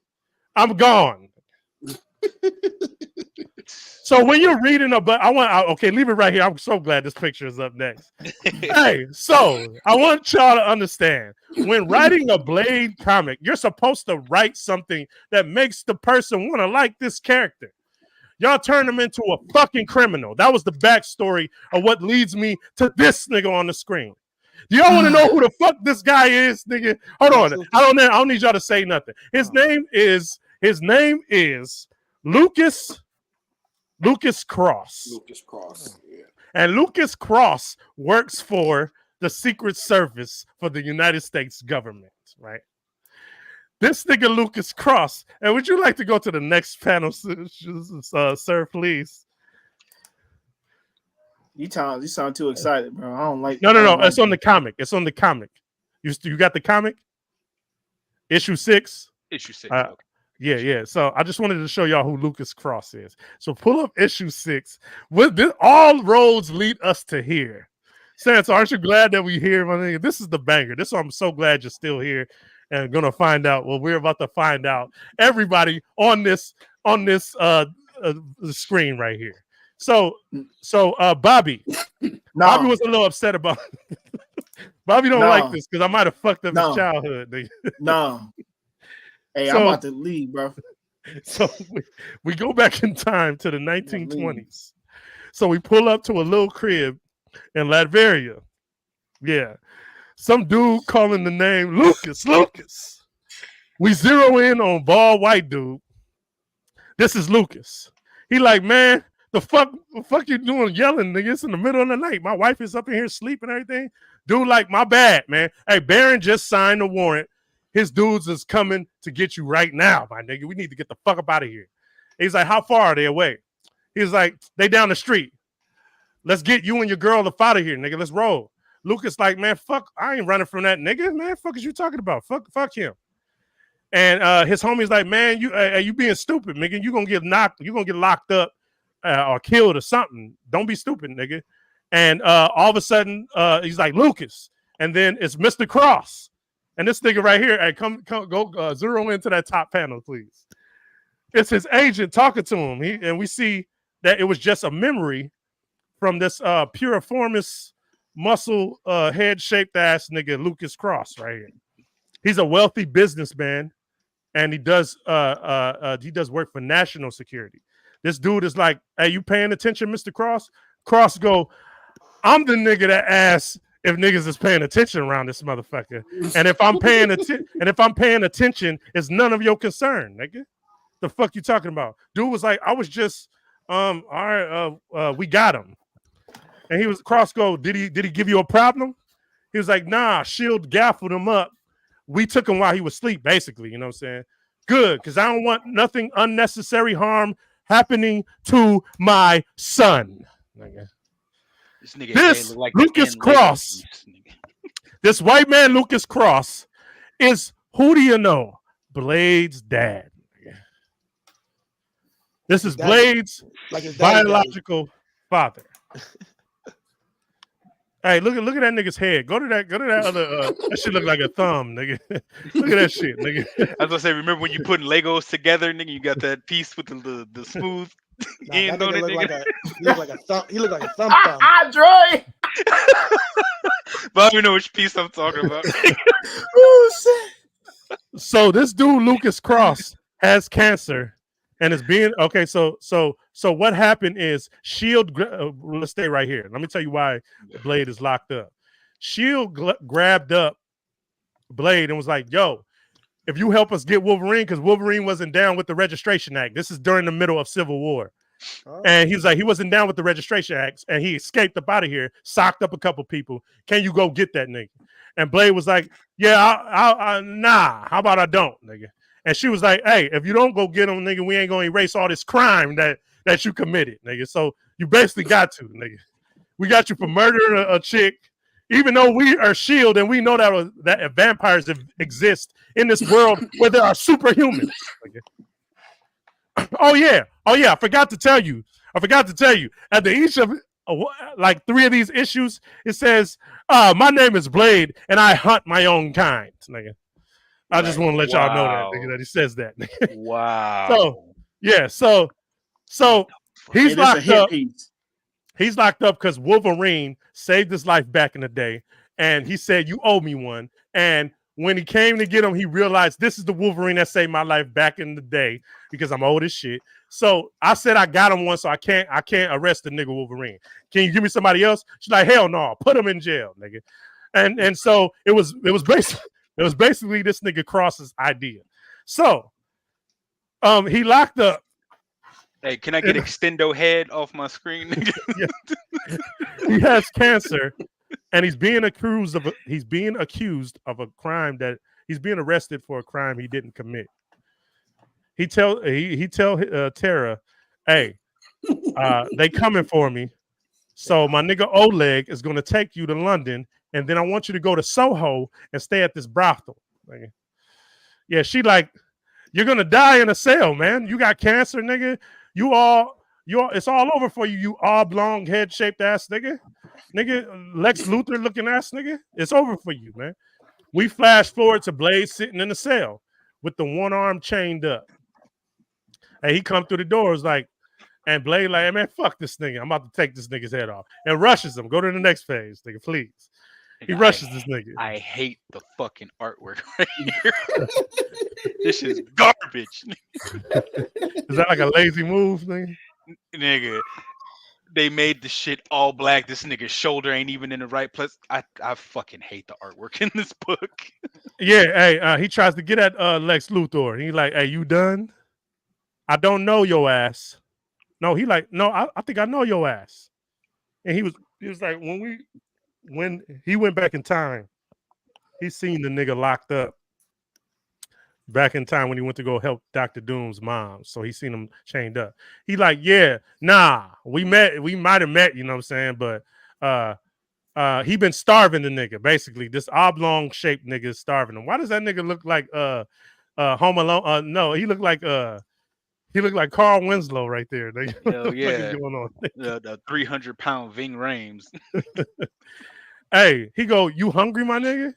I'm gone. So when you're reading about, okay, leave it right here. I'm so glad this picture is up next. Hey, so I want y'all to understand, when writing a Blade comic, you're supposed to write something that makes the person want to like this character. Y'all turn him into a fucking criminal. That was the backstory of what leads me to this nigga on the screen. Do y'all want to know who the fuck this guy is, nigga? Hold on. I don't need y'all to say nothing. His name is Lucas Cross. Lucas Cross. Yeah. And Lucas Cross works for the Secret Service for the United States government, right? This nigga Lucas Cross. And would you like to go to the next panel, sir, please? You sound too excited, bro. I don't like. No. It's on the comic. It's on the comic. You got the comic? Issue 6. Issue 6. Okay. Yeah. So I just wanted to show y'all who Lucas Cross is. So pull up issue 6. With this, all roads lead us to here. Sans, aren't you glad that we here, my nigga? This is the banger. I'm so glad you're still here and gonna find out what we're about to find out. Everybody on this screen right here. So Bobby. No. Bobby was a little upset about Bobby don't like this because I might have fucked up his childhood. Nigga. No. Hey, I'm about to leave, bro. So we go back in time to the 1920s. So we pull up to a little crib in Latveria. Yeah. Some dude calling the name Lucas. We zero in on bald white dude. This is Lucas. He like, man, the fuck you doing yelling, nigga? It's in the middle of the night. My wife is up in here sleeping and everything. Dude, like, my bad, man. Hey, Barron just signed a warrant. His dudes is coming to get you right now, my nigga. We need to get the fuck up out of here. He's like, how far are they away? He's like, they down the street. Let's get you and your girl up out of here, nigga. Let's roll. Lucas like, man, fuck, I ain't running from that nigga, man. Fuck is you talking about? Fuck him. And his homie's like, man, you being stupid, nigga. You gonna get locked up or killed or something. Don't be stupid, nigga. And all of a sudden, he's like, Lucas. And then it's Mr. Cross. And this nigga right here, hey, come go zero into that top panel, please. It's his agent talking to him. And we see that it was just a memory from this piriformis muscle head-shaped ass nigga Lucas Cross right here. He's a wealthy businessman, and he does work for national security. This dude is like, hey, you paying attention, Mr. Cross? Cross go, I'm the nigga that asks if niggas is paying attention around this motherfucker. And if I'm paying attention, it's none of your concern, nigga. The fuck you talking about? Dude was like, I was just all right, we got him. And he was Cross go, did he give you a problem? He was like, nah, Shield gaffled him up. We took him while he was asleep, basically, you know what I'm saying? Good, because I don't want nothing unnecessary harm happening to my son. Nigga. This like Lucas Cross, this white man Lucas Cross, is, who do you know? Blade's dad. This is Blade's biological father. Hey, look at that nigga's head. Go to that other. That shit look like a thumb, nigga. Look at that shit, nigga. I was gonna say, remember when you putting Legos together, nigga? You got that piece with the smooth end on it, nigga. He look like a thumb. He look like a thumb. Troy. But I don't even know which piece I'm talking about. Oh shit. So this dude Lucas Cross has cancer. And it's being okay. So what happened is Shield. Let's stay right here. Let me tell you why Blade is locked up. Shield grabbed up Blade and was like, "Yo, if you help us get Wolverine, because Wolverine wasn't down with the Registration Act. This is during the middle of Civil War. And he was like, he wasn't down with the registration acts, and he escaped up out of here, socked up a couple people. Can you go get that nigga? And Blade was like, yeah, nah. How about I don't, nigga? And she was like, hey, if you don't go get him, nigga, we ain't gonna erase all this crime that you committed, nigga. So you basically got to, nigga. We got you for murdering a chick, even though we are S.H.I.E.L.D. and we know that vampires exist in this world where there are superhumans. Oh yeah. I forgot to tell you. At the each of like 3 of these issues, it says, my name is Blade and I hunt my own kind, nigga. I just want to let y'all know that, nigga, that he says that. Wow. So he's locked up. Piece. He's locked up because Wolverine saved his life back in the day, and he said, "You owe me one." And when he came to get him, he realized this is the Wolverine that saved my life back in the day because I'm old as shit. So I said I got him one, so I can't arrest the nigga Wolverine. Can you give me somebody else? She's like, hell no, put him in jail, nigga. And so it was basically this nigga Cross's idea. So he locked up. Hey, can I get extendo head off my screen? He has cancer, and he's being accused of a crime that he's being arrested for a crime he didn't commit. He tell Tara, hey, they coming for me. So my nigga Oleg is gonna take you to London, and then I want you to go to Soho and stay at this brothel. Yeah, she like, you're gonna die in a cell, man. You got cancer, nigga. It's all over for you, you oblong head shaped ass nigga. Lex Luthor looking ass nigga. It's over for you, man. We flash forward to Blade sitting in the cell with the one arm chained up. And he come through the doors like, and Blade like, hey, man, fuck this nigga. I'm about to take this nigga's head off. And rushes him. Go to the next phase, nigga, please. He rushes this nigga. I hate the fucking artwork right here. This shit is garbage. Is that like a lazy move, nigga? Nigga, they made the shit all black. This nigga's shoulder ain't even in the right place. I fucking hate the artwork in this book. Yeah, hey, he tries to get at Lex Luthor. And he like, hey, you done? I don't know your ass. No, he like, no, I think I know your ass. And he was like, when he went back in time, he seen the nigga locked up back in time when he went to go help Dr. Doom's mom. So he seen him chained up. He like, yeah, nah, we might have met, you know what I'm saying? But he been starving the nigga, basically. This oblong shaped nigga is starving him. Why does that nigga look like Home Alone? No, he looked like Carl Winslow right there. Hell yeah. Going on? The 300-pound Ving Rhames. Hey, he go, you hungry, my nigga?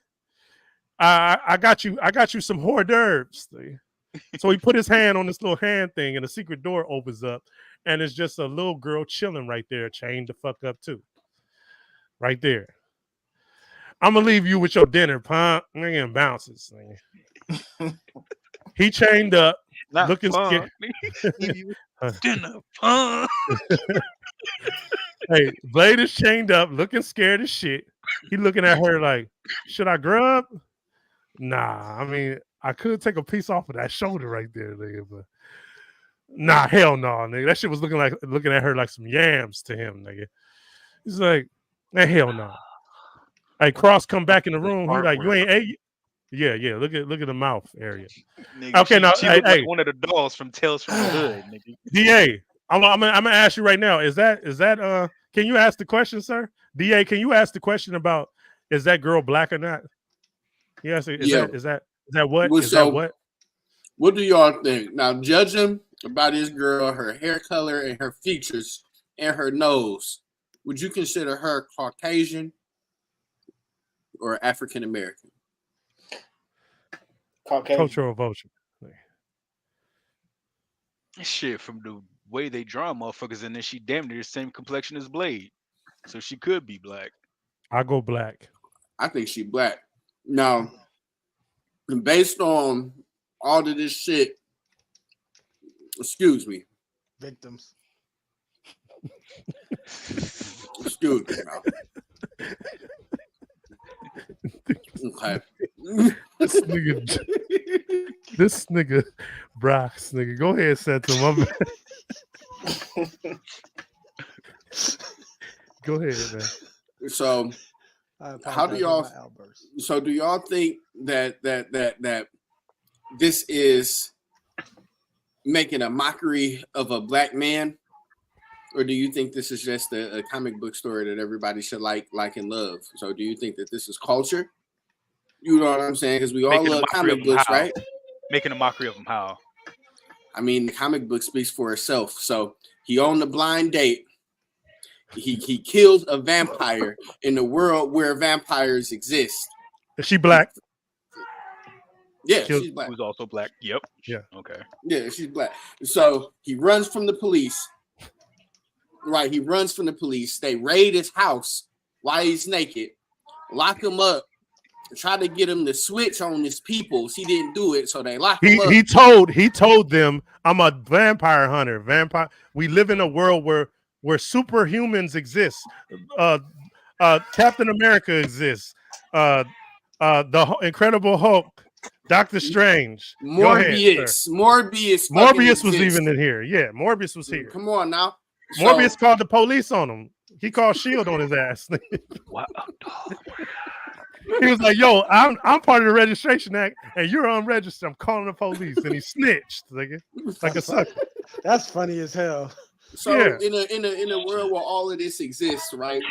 I got you some hors d'oeuvres. So he put his hand on this little hand thing, and a secret door opens up, and it's just a little girl chilling right there, chained the fuck up too. Right there. I'm gonna leave you with your dinner, punk. Nigga, and bounces. Nigga. He chained up, not looking scared. Dinner, punk. Hey, Blade is chained up, looking scared as shit. He looking at her like, should I grub? Nah, I mean, I could take a piece off of that shoulder right there, nigga, but nah, hell no, nigga. That shit was looking at her like some yams to him, nigga. He's like, man, hell no. Hey, Cross come back in the room. He like, you ain't ate. Yeah. Look at the mouth area. Nigga, okay, now she looked like one of the dolls from Tales from the Hood, nigga. DA, I'm gonna ask you right now. Is that can you ask the question, sir? DA, can you ask the question about is that girl black or not? Yes, is that what? Well, is that what? What do y'all think? Now, judging about this girl, her hair color and her features and her nose, would you consider her Caucasian or African American? Caucasian. Cultural vulture. Shit, from the way they draw motherfuckers, and then she damn near the same complexion as Blade, so she could be black. I go black. I think she black. Now, based on all of this shit, excuse me, victims. Excuse me, now. Okay. This nigga, Brox, nigga. Go ahead, Santa. My bad. Go ahead, man. So, how do y'all? So, do y'all think that this is making a mockery of a black man, or do you think this is just a comic book story that everybody should like and love? So, do you think that this is culture? You know what I'm saying? Because we all love comic books, right? Making a mockery of him, how? I mean, the comic book speaks for itself. So he on the blind date. He kills a vampire in the world where vampires exist. Is she black? Yeah, she's black. Who's also black? Yep. Yeah. Okay. Yeah, she's black. So he runs from the police. Right, he runs from the police. They raid his house while he's naked, lock him up, try to get him to switch on his peoples. He didn't do it, so they locked him up. He told them, "I'm a vampire hunter. Vampire. We live in a world where superhumans exist. Captain America exists. The Incredible Hulk, Doctor Strange, Morbius was even in here. Yeah, Morbius was here. Come on now. Morbius called the police on him. He called S.H.I.E.L.D. on his ass. Wow. He was like, "Yo, I'm part of the Registration Act, and you're unregistered. I'm calling the police." And he snitched, like a sucker. That's funny as hell. So yeah. in a world where all of this exists, right?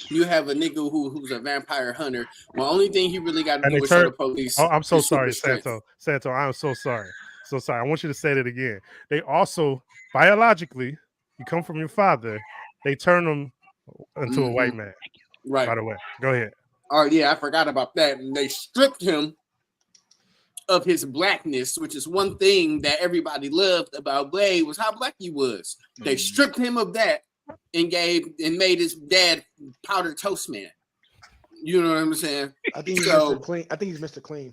You have a nigga who's a vampire hunter. The only thing he really got to do is show the police. Oh, I'm so sorry, Santo. Santo, I'm so sorry. So sorry. I want you to say that again. They also biologically, you come from your father. They turn him into a white man. Right. By the way, go ahead. Oh yeah, I forgot about that. And they stripped him of his blackness, which is one thing that everybody loved about Blade was how black he was. They stripped him of that and made his dad powdered toast man. You know what I'm saying? I think he's Mr. Clean. I think he's Mr. Clean.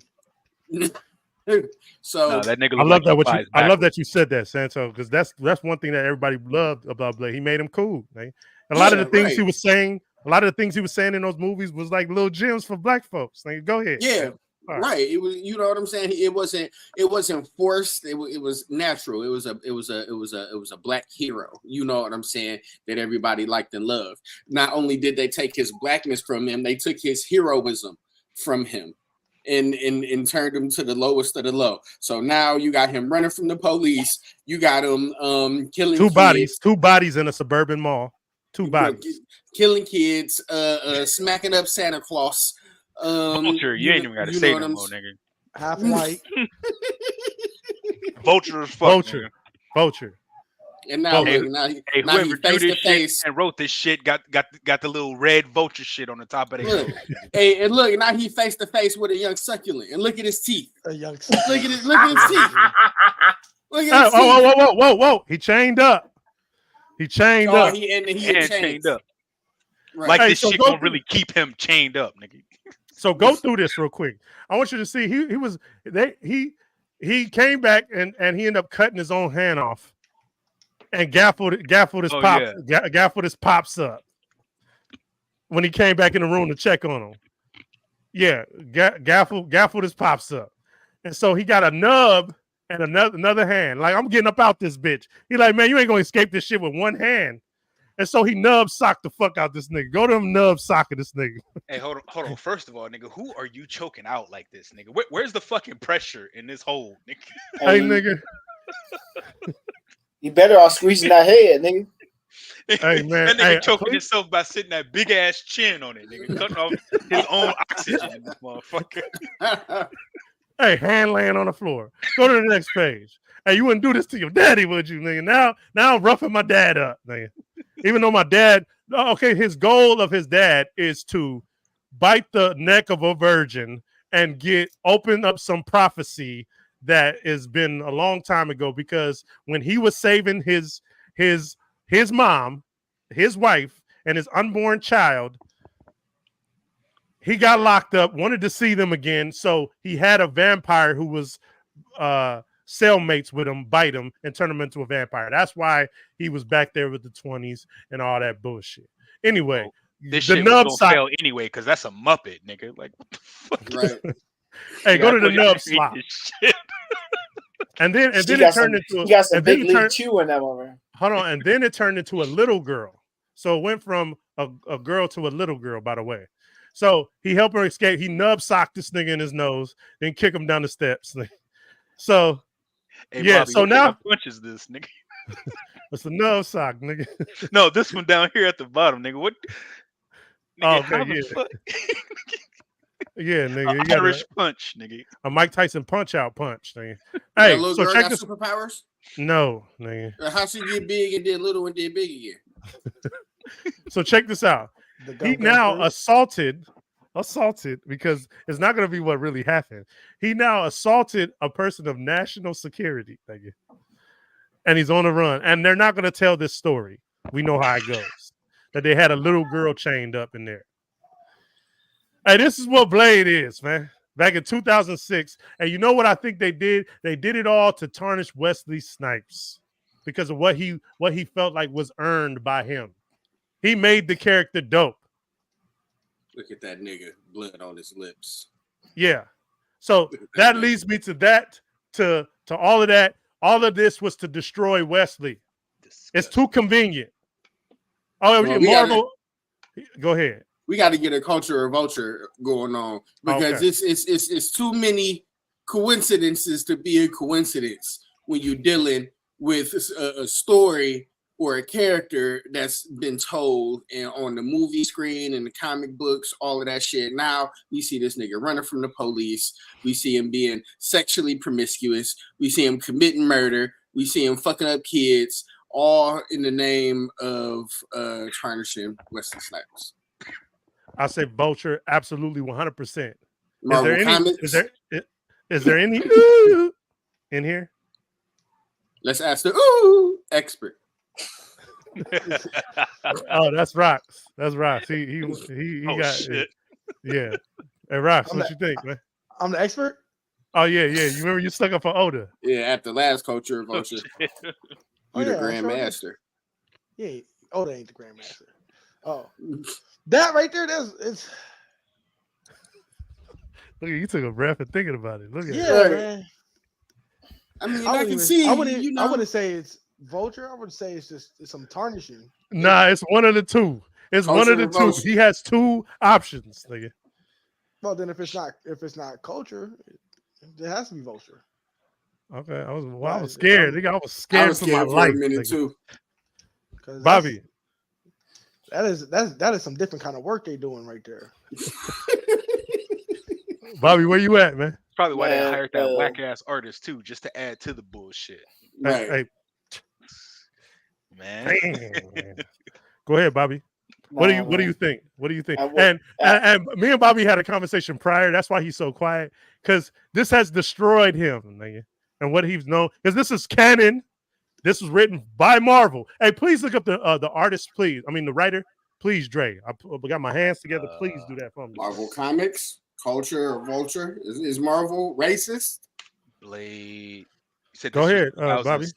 So that nigga I love that you said that, Santo, because that's one thing that everybody loved about Blade. He made him cool. Right? A lot of the things he was saying. A lot of the things he was saying in those movies was like little gems for black folks. Like, go ahead. Yeah, right. It was, you know what I'm saying. It wasn't forced. It was natural. It was a black hero. You know what I'm saying, that everybody liked and loved. Not only did they take his blackness from him, they took his heroism from him, and turned him to the lowest of the low. So now you got him running from the police. You got him killing two bodies in a suburban mall. Two bodies. Killing kids, smacking up Santa Claus. Vulture, you ain't even got to say no more, nigga. Half white. Vulture as fuck. Vulture. And now, now whoever he face drew to this face shit and wrote this shit got the little red vulture shit on the top of their head. Hey, and look, now he face to face with a young succulent, and look at his teeth. A young succulent. Look at his teeth. Look at his teeth. Whoa! He chained up. He chained up. He chained up. Right. Like this shit gonna really keep him chained up, nigga. So go through this real quick. I want you to see he came back and he ended up cutting his own hand off and gaffled his pops up when he came back in the room to check on him. Yeah, gaffled his pops up, and so he got a nub and another hand. Like, I'm getting up out this bitch. He like, man, you ain't gonna escape this shit with one hand. And so he nub socked the fuck out this nigga. Go to him nub socking this nigga. Hey, hold on. First of all, nigga, who are you choking out like this, nigga? Where's the fucking pressure in this hole, nigga? Hey, nigga. You better off squeezing that head, nigga. Hey, man. That nigga choking himself by sitting that big ass chin on it, nigga. Cutting off his own oxygen in this motherfucker. Hey, hand laying on the floor. Go to the next page. Hey, you wouldn't do this to your daddy, would you, nigga? Now I'm roughing my dad up, nigga. Even though my dad, okay, his goal of his dad is to bite the neck of a virgin and open up some prophecy that has been a long time ago, because when he was saving his mom, his wife, and his unborn child, he got locked up, wanted to see them again, so he had a vampire who was cellmates with him, bite him, and turn him into a vampire. That's why he was back there with the 20s and all that bullshit. Anyway, this shit was gonna fail anyway, because that's a Muppet, nigga. Like, what the fuck? Right. Hey, go to the nub slot. And then it turned into you got some big league chew in that one, hold on, and then it turned into a little girl. So it went from a girl to a little girl, by the way. So he helped her escape. He nub socked this nigga in his nose, then kick him down the steps. So Hey, yeah, Bobby, so what now kind of punch is this, nigga? it's a nub sock, nigga. No, this one down here at the bottom, nigga. What? Nigga, Okay, how the fuck? Yeah, nigga. You got Irish punch, nigga. A Mike Tyson punch out punch, nigga. That Hey, little so girl check got this. superpowers? No, nigga. How she get big and then little and then big again? So check this out. He now assaulted because it's not going to be what really happened. He now assaulted a person of national security, nigga. And he's on the run. And they're not going to tell this story. We know how it goes. That they had a little girl chained up in there. Hey, this is what Blade is, man. Back in 2006. And you know what I think they did? They did it all to tarnish Wesley Snipes because of what he felt like was earned by him. He made the character dope. Look at that nigga, blood on his lips. Yeah. So that leads me to that, to all of that. All of this was to destroy Wesley. Disgusting. It's too convenient. Oh, well, Marvel. Go ahead. We got to get a culture of vulture going on because it's too many coincidences to be a coincidence when you're dealing with a story or a character that's been told and on the movie screen and the comic books, all of that shit. Now we see this nigga running from the police. We see him being sexually promiscuous. We see him committing murder. We see him fucking up kids, all in the name of tarnishing Wesley Snipes. I say vulture, absolutely 100%. Is there any in here? Let's ask the expert. Oh, that's Rox. That's Rox. He got shit. Yeah. Hey, Rox, what you think, man? I'm the expert. Oh yeah. You remember you stuck up for Oda? Yeah, at the last culture of vulture. You're the grandmaster. Yeah, Oda ain't the grandmaster. Oh, that right there, it's. Look, you took a breath and thinking about it. Look at it. Man. I mean, I can see. I wouldn't say it's vulture. I would say it's some tarnishing. Nah, it's one of the two. It's culture one of the two. He has two options, nigga. Well, then if it's not culture, it has to be vulture. Okay, I was scared. Nigga, I was scared for my life. A minute too. Bobby, that is some different kind of work they doing right there. Bobby, where you at, man? Probably why they hired that whack ass artist too, just to add to the bullshit. Right. Hey, man. Go ahead, Bobby. What do you think? What do you think? And me and Bobby had a conversation prior. That's why he's so quiet, because this has destroyed him, nigga, and what he's known. Because this is canon. This was written by Marvel. Hey, please look up the artist, please. I mean the writer, please, Dre. I got my hands together. Please do that for me. Marvel Comics, culture or vulture. Is Marvel racist? Blade. Said go ahead, Bobby.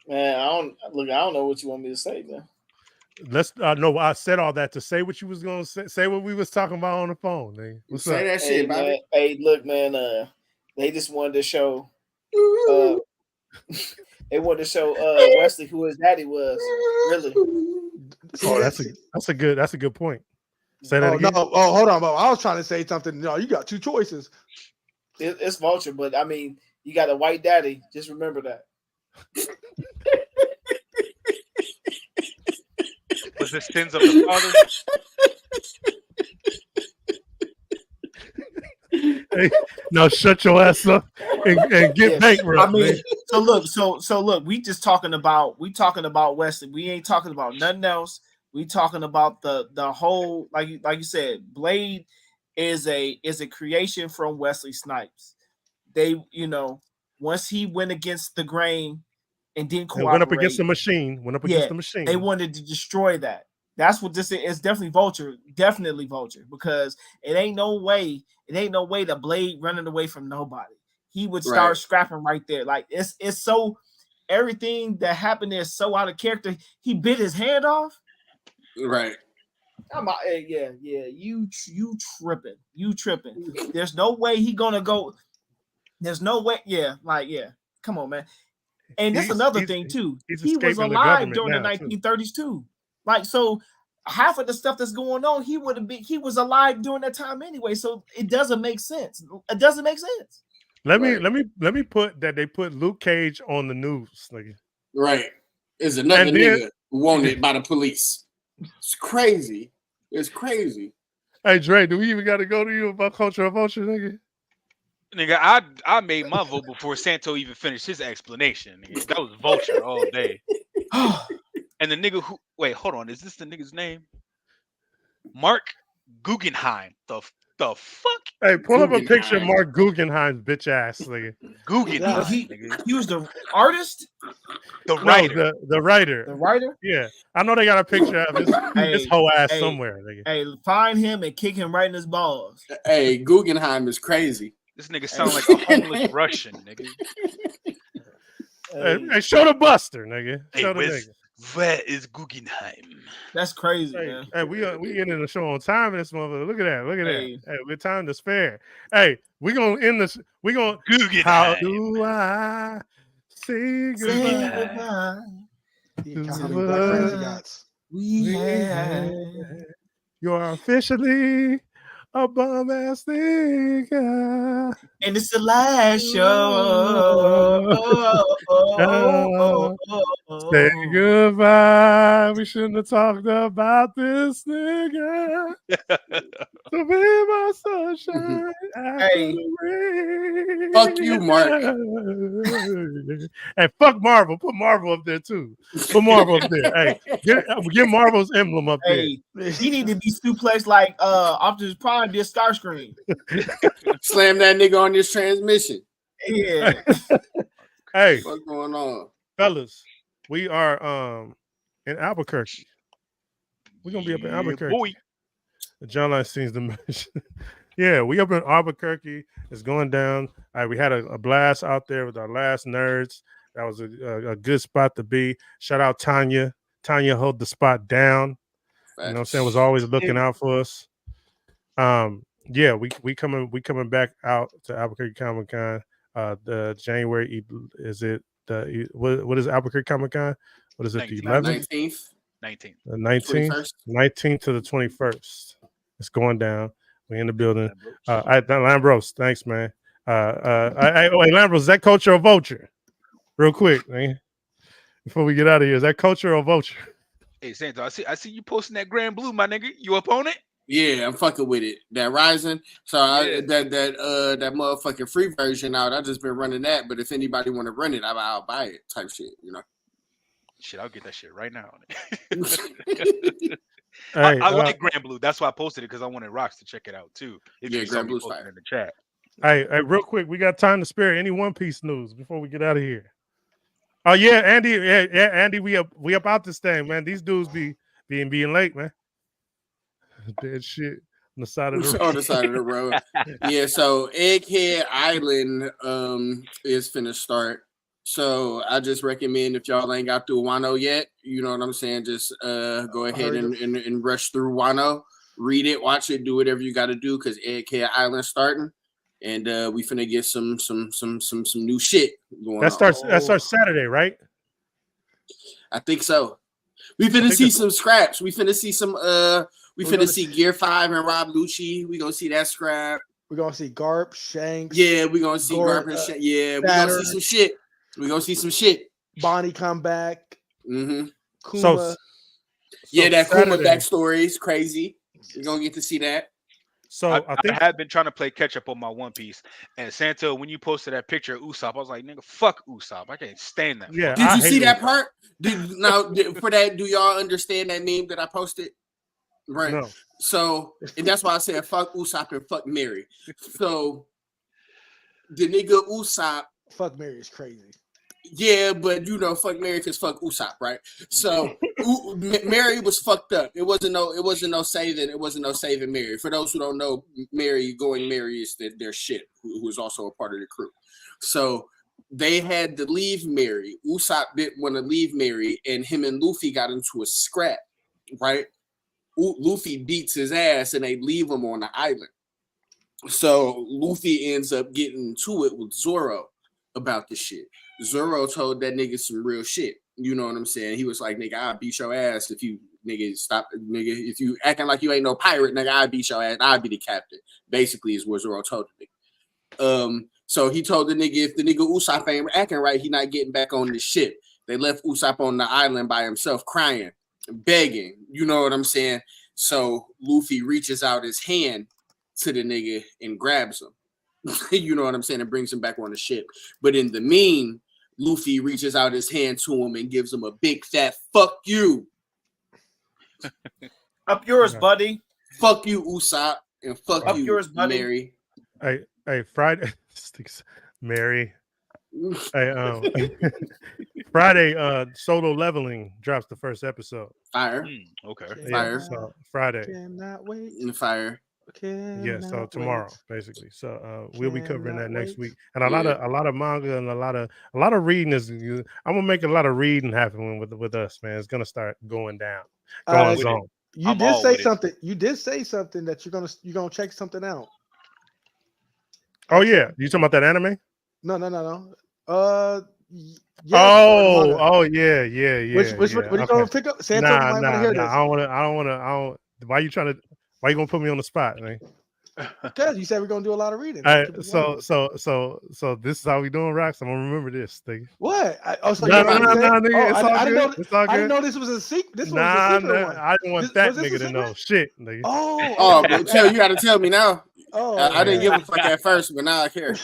Man, I don't know what you want me to say, man. Let's no. I said all that to say what you was gonna say what we was talking about on the phone. Man. What's say up? That shit, Bobby. Man, hey, look, man. They just wanted to show. They wanted to show Wesley who his daddy was. Really? Oh, that's a good point. Say that again. No. Oh, hold on, Bob. I was trying to say something. No, you got two choices. It's vulture, but I mean, you got a white daddy. Just remember that. Was the sins of the father? Hey, now shut your ass up and get bankrupt. I mean, so look. We talking about Wesley. We ain't talking about nothing else. We talking about the whole, like you said, Blade is a creation from Wesley Snipes. They, once he went against the grain and didn't cooperate, went up against the machine. They wanted to destroy that. That's what this is. It's definitely vulture, because it ain't no way the Blade running away from nobody. He would start scrapping right there. Like it's so, everything that happened there is so out of character. He bit his hand off. Right. Yeah. You tripping. There's no way he gonna go. There's no way. Yeah. Come on, man. And that's another thing too. He was escaping the alive government during the now, 1930s too. Like, so half of the stuff that's going on, he was alive during that time anyway. So it doesn't make sense. It doesn't make sense. Let me put that they put Luke Cage on the news, nigga. Right. Is another nigga wanted by the police. It's crazy. It's crazy. Hey Dre, do we even got to go to you about culture of vulture, nigga? Nigga, I made my vote before Santo even finished his explanation. Nigga. That was vulture all day. And the nigga who hold on, is this the nigga's name? Mark Guggenheim. The fuck? Hey, pull up a picture of Mark Guggenheim's bitch ass, nigga. Guggenheim. He was the artist? The writer. No, the writer. The writer? Yeah. I know they got a picture of his whole ass somewhere, nigga. Hey, find him and kick him right in his balls. Hey, Guggenheim is crazy. This nigga sound like a homeless Russian, nigga. Hey, show the buster, nigga. Show the nigga. Where is Guggenheim? That's crazy, man. Hey, we ending the show on time in this motherfucker. Look at that. Look at that. Hey, we're time to spare. Hey, we gonna end this. We gonna Guggenheim. How do I say goodbye? We had. You're officially a bum ass nigga. And it's the last show. Say goodbye. We shouldn't have talked about this nigga. So be my sunshine. Hey, fuck you, Mark. Hey, fuck Marvel. Put Marvel up there too. Put Marvel up there. Hey, get Marvel's emblem up there. He need to be suplexed like Optimus Prime did Starscream. Slam that nigga on this transmission. Yeah. Hey, what's going on, fellas? We are in Albuquerque. We're gonna be up in Albuquerque. Boy. John Line seems to mention. Yeah, we up in Albuquerque. It's going down. All right, we had a blast out there with our last nerds. That was a good spot to be. Shout out Tanya. Tanya held the spot down. You know what I'm saying? Was always looking out for us. Yeah, we coming back out to Albuquerque Comic Con. The January is it the what is Albuquerque Comic Con? What is it? The 11th, 19th, the 19th to the 21st. It's going down. We in the building. Lambros, thanks, man. Lambros, is that culture or vulture? Real quick, man. Before we get out of here, is that culture or vulture? Hey, Santo, I see you posting that Grand Blue, my nigga. You up on it? Yeah, I'm fucking with it. That Rising. So that motherfucking free version out. I just been running that. But if anybody want to run it, I'll buy it. Type shit, you know. Shit, I'll get that shit right now. Hey, I like Grand Blue. That's why I posted it because I wanted Rocks to check it out too. If you Grand Blue's posting in the chat. Hey, real quick, we got time to spare. Any One Piece news before we get out of here? Oh yeah, Andy. Yeah, Andy. We up out this thing, man. These dudes being late, man. Dead shit on the side of the road. On the side of the road. Yeah. So Egghead Island is finna start. So I just recommend if y'all ain't got through Wano yet, you know what I'm saying, just go ahead and rush through Wano, read it, watch it, do whatever you got to do because Egghead Island's starting, and we finna get some new shit going. That starts Saturday, right? I think so. We finna see some scraps. We finna see some. We finna see Gear 5 and Rob Lucci. We gonna see that scrap. We're gonna see Garp, Shanks. Yeah, we gonna see Garp and Shanks. Yeah, we gonna see some shit. We gonna see some shit. Bonnie come back. Mm-hmm. Kuma. Yeah, that Kuma backstory is crazy. We're gonna get to see that. So I have been trying to play catch up on my One Piece. And Santo, when you posted that picture of Usopp, I was like, nigga, fuck Usopp. I can't stand that. Yeah. Did you see that part? For that, do y'all understand that meme that I posted? Right. No. So, and that's why I said fuck Usopp and fuck Mary. So the nigga Usopp. Fuck Mary is crazy. Yeah, but you know, fuck Mary because fuck Usopp, right? So Mary was fucked up. It wasn't no saving. It wasn't no saving Mary. For those who don't know, Mary is their ship, who is also a part of the crew. So they had to leave Mary. Usopp didn't want to leave Mary, and him and Luffy got into a scrap, right? Luffy beats his ass, and they leave him on the island. So Luffy ends up getting to it with Zoro about this shit. Zoro told that nigga some real shit. You know what I'm saying? He was like, nigga, I'll beat your ass if you nigga stop, nigga. If you acting like you ain't no pirate, nigga, I'll beat your ass. I'll be the captain. Basically, is what Zoro told the nigga. So he told the nigga if the nigga Usopp ain't acting right, he not getting back on the ship. They left Usopp on the island by himself, crying, begging. You know what I'm saying? So Luffy reaches out his hand to the nigga and grabs him. You know what I'm saying? And brings him back on the ship. But in the mean, Luffy reaches out his hand to him and gives him a big fat fuck you. Up yours, buddy. Fuck you, Usopp. And fuck Up you, yours, buddy. Mary. Hey, Friday. Mary. Hey, Friday, Solo Leveling drops the first episode. Fire. Okay. Yeah, so Friday. Cannot wait. Fire. Yeah, so tomorrow, basically. So we'll be covering that next week, and a lot of manga and a lot of reading is. I'm gonna make a lot of reading happen with us, man. It's gonna start going down. Zone. You did say something. You did say something that you're gonna check something out. Oh yeah, you talking about that anime? No. Yeah, oh yeah. Which what are you gonna pick up? Santo, you might want to hear this. I don't want to. Why you gonna put me on the spot, man? Because you said we're gonna do a lot of reading. So this is how we doing, Rocks. I'm gonna remember this thing. What? No, nigga, I didn't know this was a secret. This was a secret one. I didn't want that nigga to know shit, nigga. But you gotta tell me now. I didn't give a fuck at first, but now I care.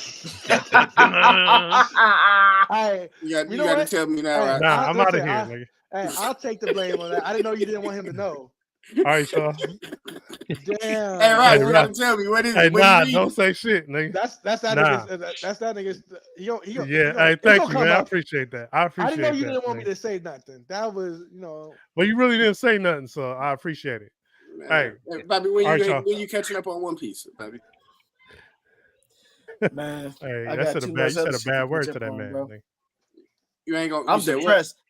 You gotta tell me now. Right? Nah, I'm out of here, nigga. Hey, I'll take the blame on that. I didn't know you didn't want him to know. All right, so. Damn. Hey, right, you gotta tell me what is it? Don't say shit, nigga. That's that nigga's. Hey, thank you, man. I appreciate that. I didn't know you didn't want me to say nothing. That was, Well, you really didn't say nothing, so I appreciate it. Man. Hey, Bobby, when you catching up on One Piece, Bobby? Man, hey, you said a bad word to that man. You ain't gonna. I'm depressed.